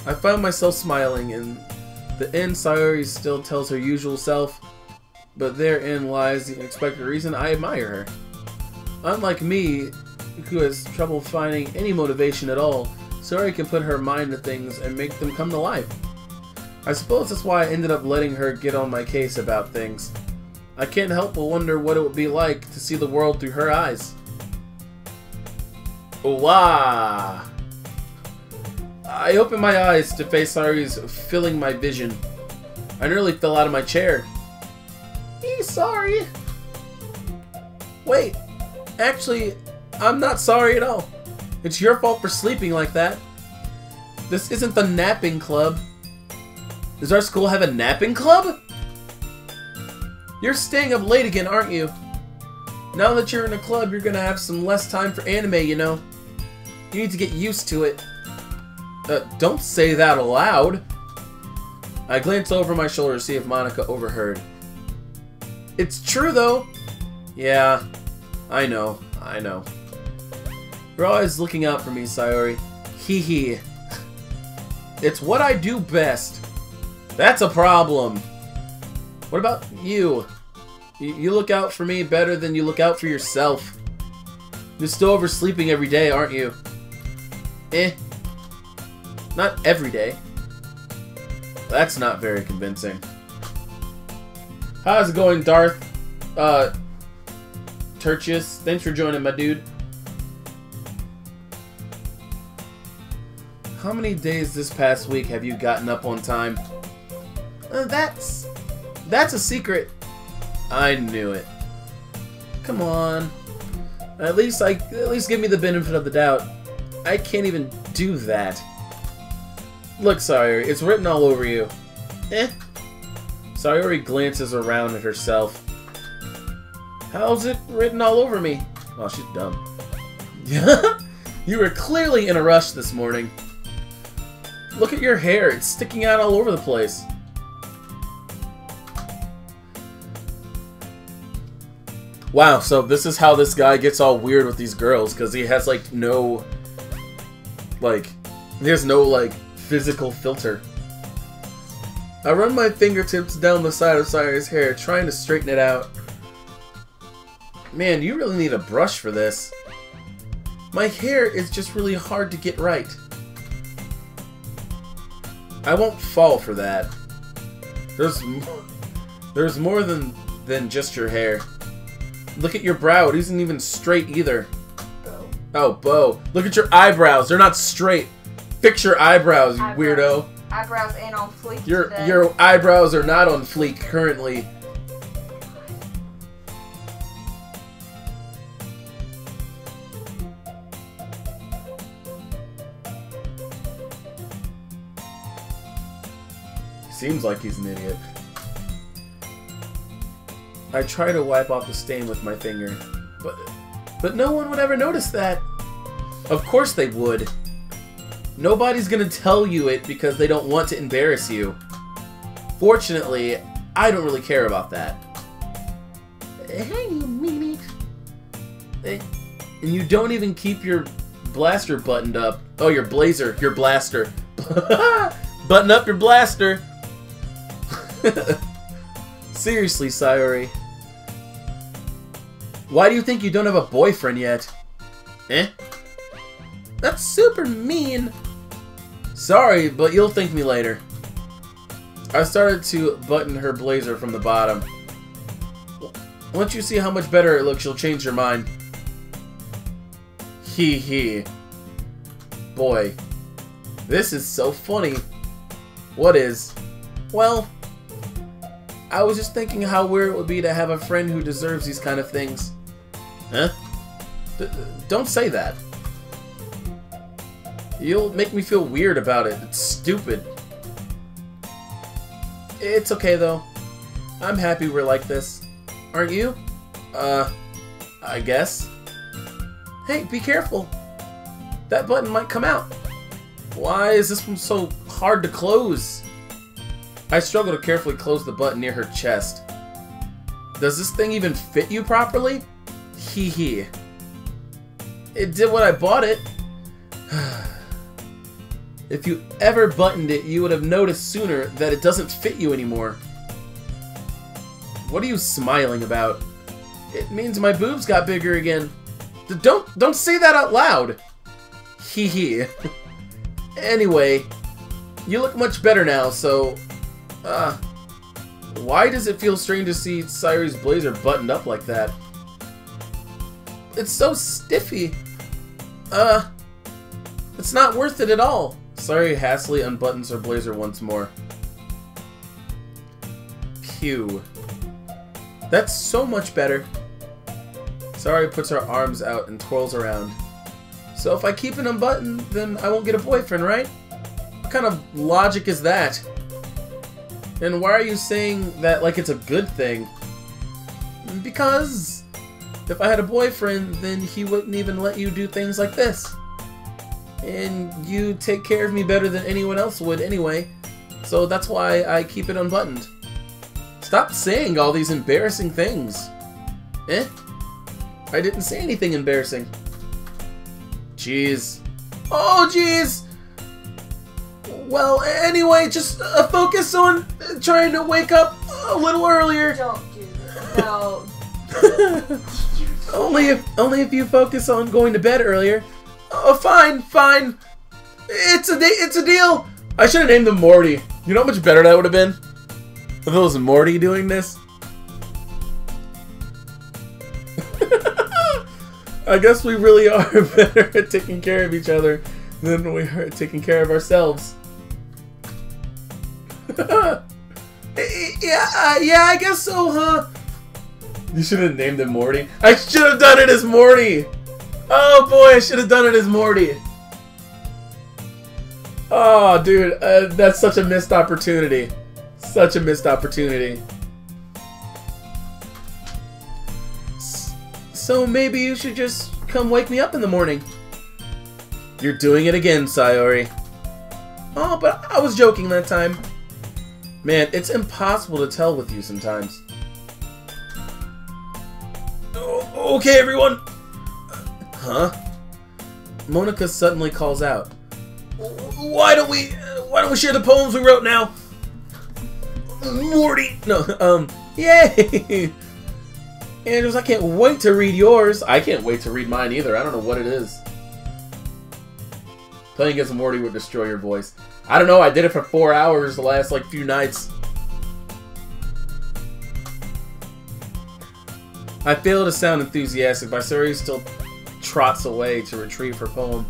I found myself smiling, and the end Sayori still tells her usual self, but therein lies the unexpected reason I admire her. Unlike me, who has trouble finding any motivation at all, Sayori can put her mind to things and make them come to life. I suppose that's why I ended up letting her get on my case about things. I can't help but wonder what it would be like to see the world through her eyes. Wow! I opened my eyes to face Sayori's filling my vision. I nearly fell out of my chair. Sorry. Wait, actually, I'm not sorry at all. It's your fault for sleeping like that. This isn't the napping club. Does our school have a napping club? You're staying up late again, aren't you? Now that you're in a club, you're gonna have some less time for anime, you know. You need to get used to it. Don't say that aloud. I glanced over my shoulder to see if Monica overheard. It's true, though. Yeah, I know. You're always looking out for me, Sayori. Hee hee. It's what I do best. That's a problem. What about you? You look out for me better than you look out for yourself. You're still oversleeping every day, aren't you? Not every day. That's not very convincing. How's it going, Darth? Tertius, thanks for joining, my dude. How many days this past week have you gotten up on time? That's a secret. I knew it. Come on. At least give me the benefit of the doubt. I can't even do that. Look, Sayori, it's written all over you. Sayori glances around at herself. How's it written all over me? Oh, she's dumb. You were clearly in a rush this morning. Look at your hair. It's sticking out all over the place. Wow, so this is how this guy gets all weird with these girls, because he has, like, no... Like, there's no, like, physical filter. I run my fingertips down the side of Sayori's hair, trying to straighten it out. Man, you really need a brush for this. My hair is just really hard to get right. I won't fall for that. There's more than just your hair. Look at your brow. It isn't even straight either. Bow. Oh, bow. Look at your eyebrows. They're not straight. Fix your eyebrows, you weirdo. Eyebrows ain't on fleek today. Your eyebrows are not on fleek currently. Seems like he's an idiot. I try to wipe off the stain with my finger, but no one would ever notice that. Of course they would. Nobody's gonna tell you it because they don't want to embarrass you. Fortunately, I don't really care about that. Hey, you meanie. And you don't even keep your blaster buttoned up. Oh, your blazer, your blaster. Button up your blaster. Seriously, Sayori. Why do you think you don't have a boyfriend yet? That's super mean. Sorry, but you'll thank me later. I started to button her blazer from the bottom. Once you see how much better it looks, you'll change your mind. Hee hee. Boy, this is so funny. What is? Well, I was just thinking how weird it would be to have a friend who deserves these kind of things. Huh? Don't say that. You'll make me feel weird about it. It's stupid. It's okay, though. I'm happy we're like this. Aren't you? I guess. Hey, be careful. That button might come out. Why is this one so hard to close? I struggle to carefully close the button near her chest. Does this thing even fit you properly? Hee hee. It did what I bought it. If you ever buttoned it, you would have noticed sooner that it doesn't fit you anymore. What are you smiling about? It means my boobs got bigger again. Don't say that out loud. Hee hee. Anyway, you look much better now, so Why does it feel strange to see Sayori's blazer buttoned up like that? It's so stiffy. It's not worth it at all. Sayori hastily unbuttons her blazer once more. Pew. That's so much better. Sayori puts her arms out and twirls around. So if I keep it unbuttoned, then I won't get a boyfriend, right? What kind of logic is that? And why are you saying that like it's a good thing? Because if I had a boyfriend, then he wouldn't even let you do things like this. And you take care of me better than anyone else would anyway. So that's why I keep it unbuttoned. Stop saying all these embarrassing things. I didn't say anything embarrassing. Jeez. Oh, jeez! Well, anyway, just focus on trying to wake up a little earlier. Don't do this. No. only if you focus on going to bed earlier. Oh, fine. It's a deal. I should have named him Morty. You know how much better that would have been? If it was Morty doing this? I guess we really are better at taking care of each other than we are at taking care of ourselves. Yeah, I guess so, huh? You should have named him Morty. I should have done it as Morty! Oh boy, I should have done it as Morty. Oh, dude, that's such a missed opportunity. Such a missed opportunity. So maybe you should just come wake me up in the morning. You're doing it again, Sayori. Oh, but I was joking that time. Man, it's impossible to tell with you sometimes. Oh, okay, everyone. Huh? Monica suddenly calls out. Why don't we share the poems we wrote now? Morty! No, yay! Andrews, I can't wait to read yours. I can't wait to read mine either. I don't know what it is. Playing against Morty would destroy your voice. I don't know, I did it for 4 hours the last, like, few nights. I fail to sound enthusiastic, but Sayori still trots away to retrieve her poem.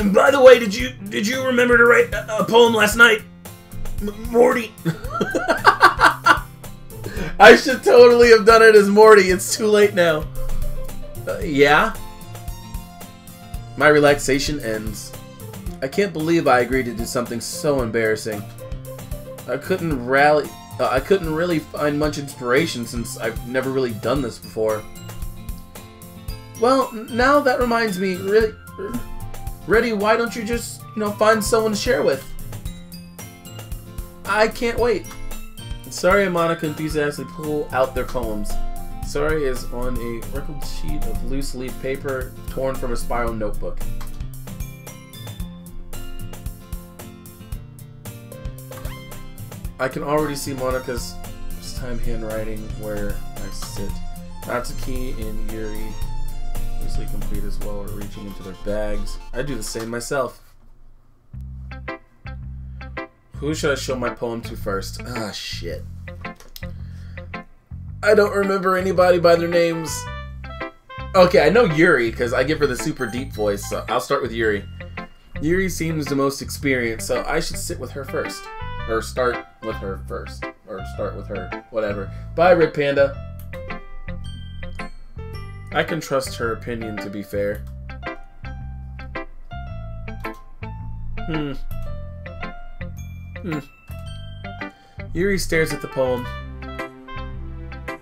And by the way, did you remember to write a poem last night? Morty. I should totally have done it as Morty. It's too late now. Yeah? My relaxation ends. I can't believe I agreed to do something so embarrassing. I couldn't really find much inspiration since I've never really done this before. Well, now that reminds me, Reddy, why don't you just, find someone to share with? I can't wait. Sayori and Monica enthusiastically pull out their poems. Sayori is on a wrinkled sheet of loose leaf paper torn from a spiral notebook. I can already see Monica's first-time handwriting where I sit. Natsuki and Yuri loosely complete as well, are reaching into their bags. I do the same myself. Who should I show my poem to first? Ah, shit. I don't remember anybody by their names. Okay, I know Yuri, because I give her the super deep voice, so I'll start with Yuri. Yuri seems the most experienced, so I should sit with her first. Or start with her first. Or start with her. Whatever. Bye, Red Panda. I can trust her opinion, to be fair. Yuri stares at the poem.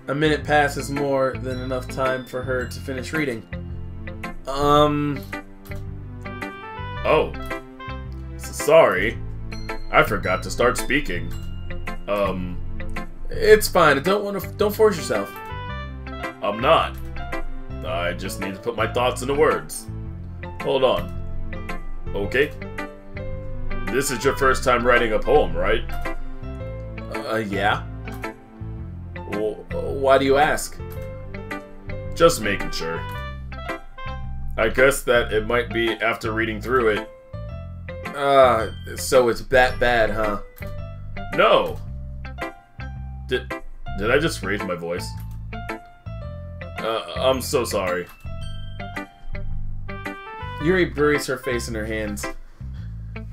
A minute passes, more than enough time for her to finish reading. Oh. Sorry. I forgot to start speaking. It's fine. Don't force yourself. I'm not. I just need to put my thoughts into words. Hold on. Okay. This is your first time writing a poem, right? Yeah. Why do you ask? Just making sure. I guess that it might be after reading through it. So it's that bad, huh? No. Did I just raise my voice? I'm so sorry. Yuri buries her face in her hands.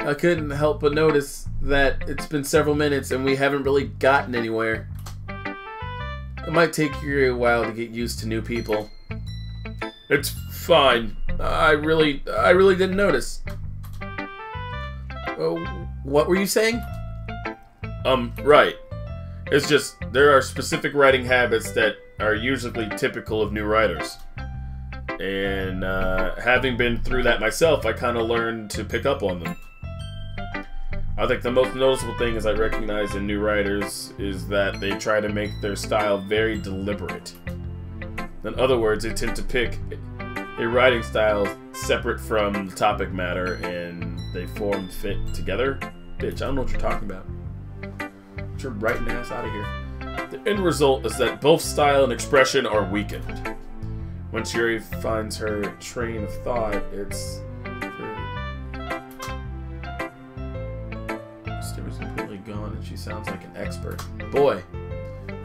I couldn't help but notice that it's been several minutes and we haven't really gotten anywhere. It might take Yuri a while to get used to new people. It's fine. I really didn't notice. What were you saying? Right. It's just, there are specific writing habits that are usually typical of new writers. And, having been through that myself, I kind of learned to pick up on them. I think the most noticeable thing I recognize in new writers is that they try to make their style very deliberate. In other words, they tend to pick a writing style separate from the topic matter and they form fit together. Bitch, I don't know what you're talking about. Get your writing ass out of here. The end result is that both style and expression are weakened. Once Yuri finds her train of thought, it's... Stimmer's completely gone and she sounds like an expert. Boy,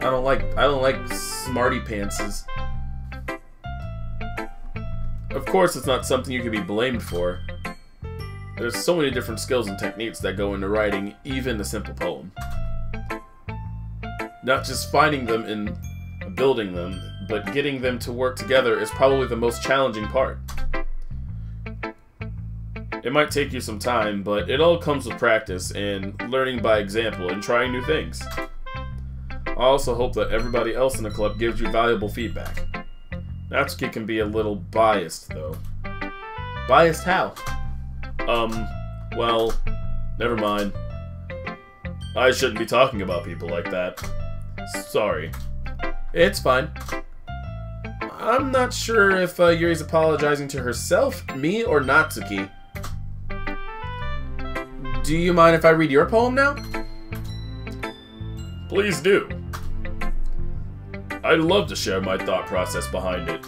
I don't like smarty pantses. Of course, it's not something you can be blamed for. There's so many different skills and techniques that go into writing even a simple poem. Not just finding them and building them, but getting them to work together is probably the most challenging part. It might take you some time, but it all comes with practice and learning by example and trying new things. I also hope that everybody else in the club gives you valuable feedback. Natsuki can be a little biased, though. Biased how? Well, never mind. I shouldn't be talking about people like that. Sorry. It's fine. I'm not sure if Yuri's apologizing to herself, me, or Natsuki. Do you mind if I read your poem now? Please do. I'd love to share my thought process behind it.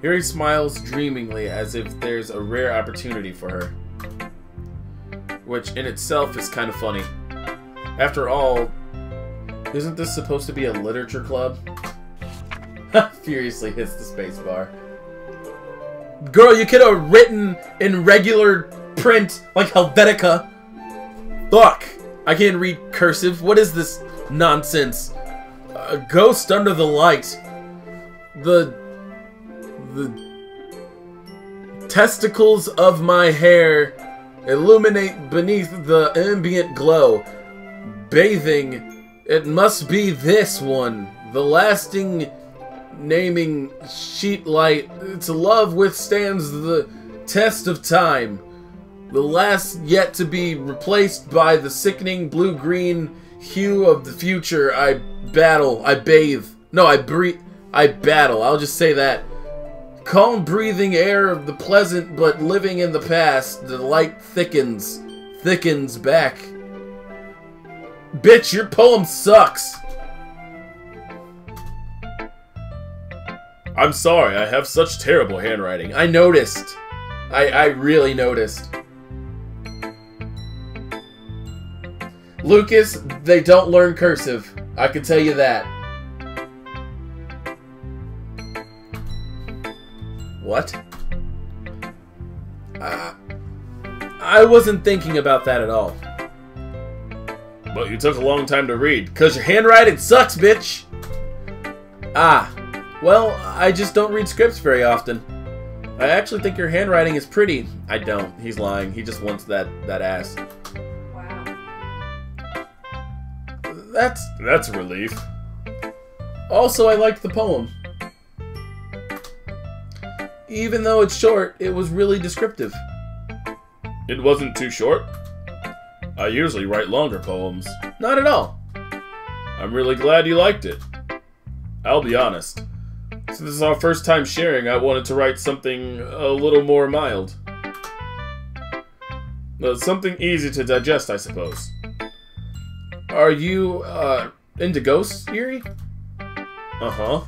Yuri smiles dreamingly as if there's a rare opportunity for her. Which in itself is kind of funny. After all, isn't this supposed to be a literature club? Furiously hits the spacebar. Girl, you could have written in regular print like Helvetica. Fuck! I can't read cursive. What is this nonsense? A ghost under the light. The testicles of my hair illuminate beneath the ambient glow. Bathing, it must be this one. The lasting naming sheet light. Its love withstands the test of time. The last yet to be replaced by the sickening blue-green hue of the future. I battle. I bathe. No, I breathe. I battle. I'll just say that. Calm breathing air of the pleasant but living in the past. The light thickens. Thickens back. Bitch, your poem sucks. I'm sorry, I have such terrible handwriting. I noticed. I really noticed. Lucas, they don't learn cursive. I can tell you that. What? I wasn't thinking about that at all. But you took a long time to read. 'Cause your handwriting sucks, bitch! Ah. Well, I just don't read scripts very often. I actually think your handwriting is pretty. I don't. He's lying. He just wants that ass. Wow. That's a relief. Also, I liked the poem. Even though it's short, it was really descriptive. It wasn't too short. I usually write longer poems. Not at all. I'm really glad you liked it. I'll be honest. Since this is our first time sharing, I wanted to write something a little more mild. Something easy to digest, I suppose. Are you, into ghosts, Yuri? Uh-huh.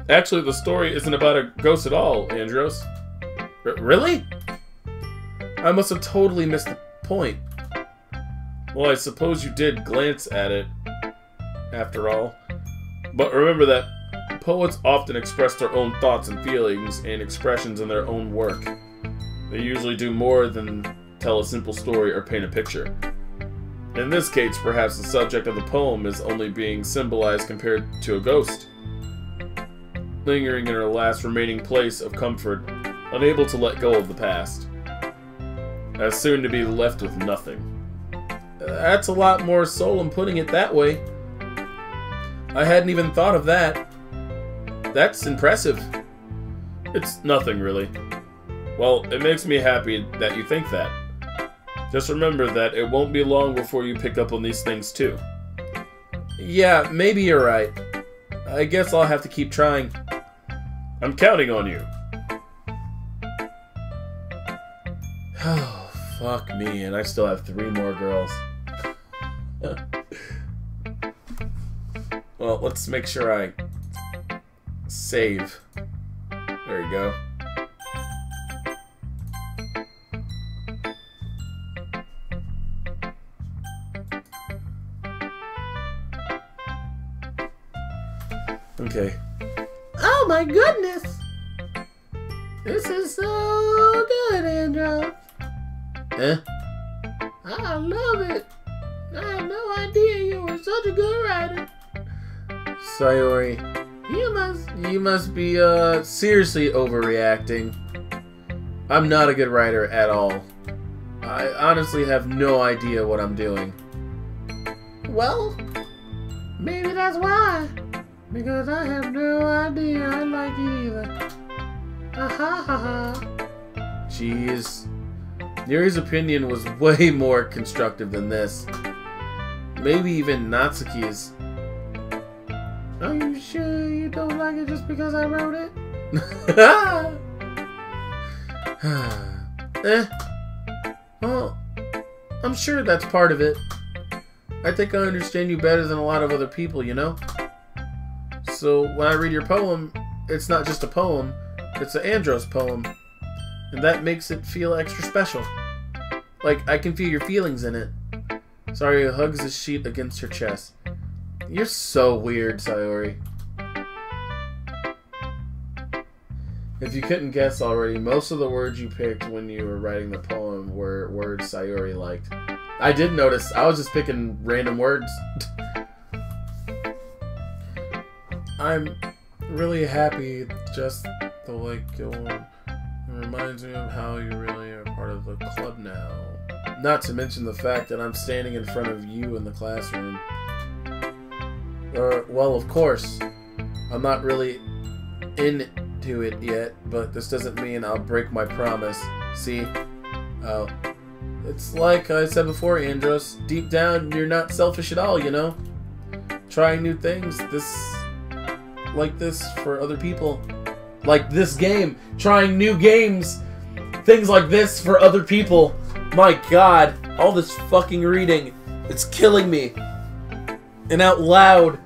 Actually, the story isn't about a ghost at all, Andros. Really? I must have totally missed the point. Well, I suppose you did glance at it, after all. But remember that poets often express their own thoughts and feelings and expressions in their own work. They usually do more than tell a simple story or paint a picture. In this case, perhaps the subject of the poem is only being symbolized compared to a ghost, lingering in her last remaining place of comfort, unable to let go of the past, as soon to be left with nothing. That's a lot more solemn putting it that way. I hadn't even thought of that. That's impressive. It's nothing, really. Well, it makes me happy that you think that. Just remember that it won't be long before you pick up on these things, too. Yeah, maybe you're right. I guess I'll have to keep trying. I'm counting on you. Oh, fuck me, and I still have 3 more girls. Well, let's make sure I save. There you go. Okay. Oh my goodness! This is so good, Andrew. Eh? I love it. I had no idea you were such a good writer. Sayori, you must be seriously overreacting. I'm not a good writer at all. I honestly have no idea what I'm doing. Well, maybe that's why. Because I have no idea I like it either. Ha ha ha ha. Jeez. Yuri's opinion was way more constructive than this. Maybe even Natsuki's. Are you sure you don't like it just because I wrote it? Well, I'm sure that's part of it. I think I understand you better than a lot of other people, you know? So when I read your poem, it's not just a poem, it's an Andros poem. And that makes it feel extra special. Like, I can feel your feelings in it. Sayori hugs the sheet against her chest. You're so weird, Sayori. If you couldn't guess already, most of the words you picked when you were writing the poem were words Sayori liked. I did notice. I was just picking random words. I'm really happy just to like go on. It reminds me of how you really are part of the club now. Not to mention the fact that I'm standing in front of you in the classroom. Well, of course, I'm not really into it yet, but this doesn't mean I'll break my promise. See? Oh. It's like I said before, Andros. Deep down, you're not selfish at all, you know? Trying new things, like this for other people. Like this game. Trying new games. Things like this for other people. My god. All this fucking reading. It's killing me. And out loud.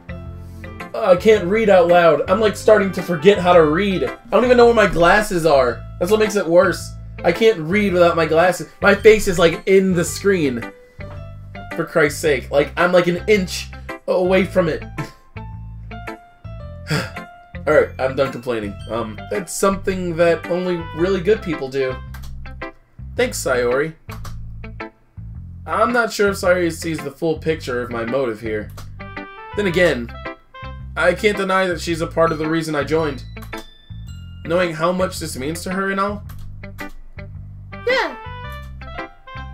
I can't read out loud. I'm like starting to forget how to read. I don't even know where my glasses are. That's what makes it worse. I can't read without my glasses. My face is like in the screen. For Christ's sake. Like I'm like an inch away from it. Alright, I'm done complaining. That's something that only really good people do. Thanks, Sayori. I'm not sure if Sayori sees the full picture of my motive here. Then again, I can't deny that she's a part of the reason I joined. Knowing how much this means to her and all. Yeah.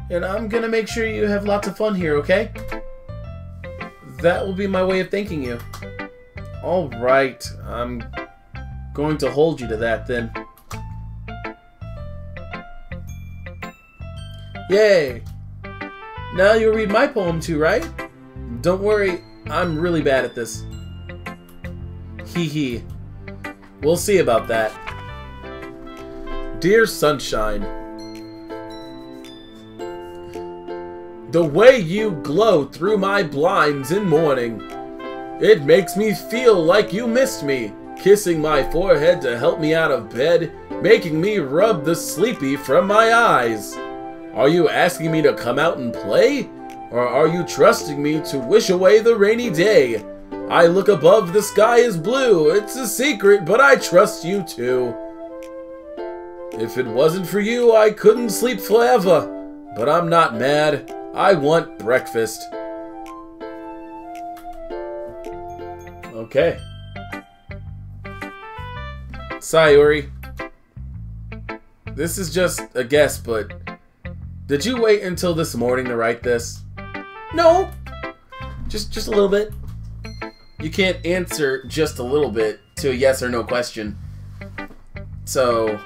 And I'm gonna make sure you have lots of fun here, okay? That will be my way of thanking you. Alright, I'm going to hold you to that then. Yay! Now you'll read my poem too, right? Don't worry, I'm really bad at this. Hee hee. We'll see about that. Dear Sunshine, the way you glow through my blinds in morning, it makes me feel like you missed me, kissing my forehead to help me out of bed, making me rub the sleepy from my eyes. Are you asking me to come out and play? Or are you trusting me to wish away the rainy day? I look above, the sky is blue. It's a secret, but I trust you too. If it wasn't for you, I couldn't sleep forever. But I'm not mad. I want breakfast. Okay. Sayuri. This is just a guess, but did you wait until this morning to write this? No. Just a little bit. You can't answer just a little bit to a yes or no question. So,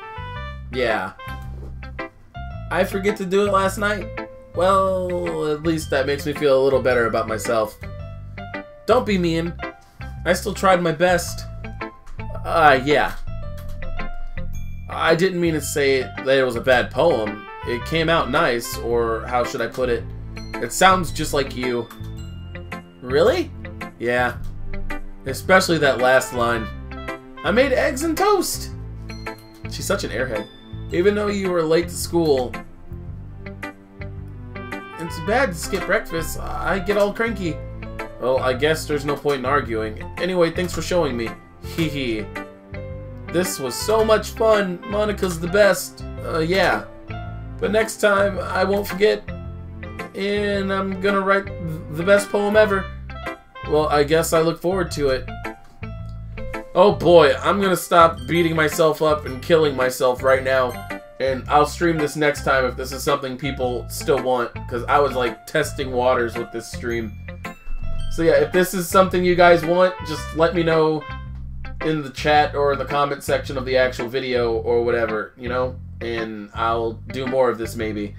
yeah. I forget to do it last night. Well, at least that makes me feel a little better about myself. Don't be mean. I still tried my best. Yeah. I didn't mean to say that it was a bad poem. It came out nice, or how should I put it? It sounds just like you. Really? Yeah. Especially that last line. I made eggs and toast! She's such an airhead. Even though you were late to school. It's bad to skip breakfast. I get all cranky. Well, I guess there's no point in arguing. Anyway, thanks for showing me. Hee. This was so much fun. Monica's the best. Yeah. But next time, I won't forget. And I'm gonna write the best poem ever. Well, I guess I look forward to it. Oh boy, I'm gonna stop beating myself up and killing myself right now. And I'll stream this next time if this is something people still want. Because I was like testing waters with this stream. So yeah, if this is something you guys want, just let me know in the chat or in the comment section of the actual video or whatever, you know? And I'll do more of this maybe.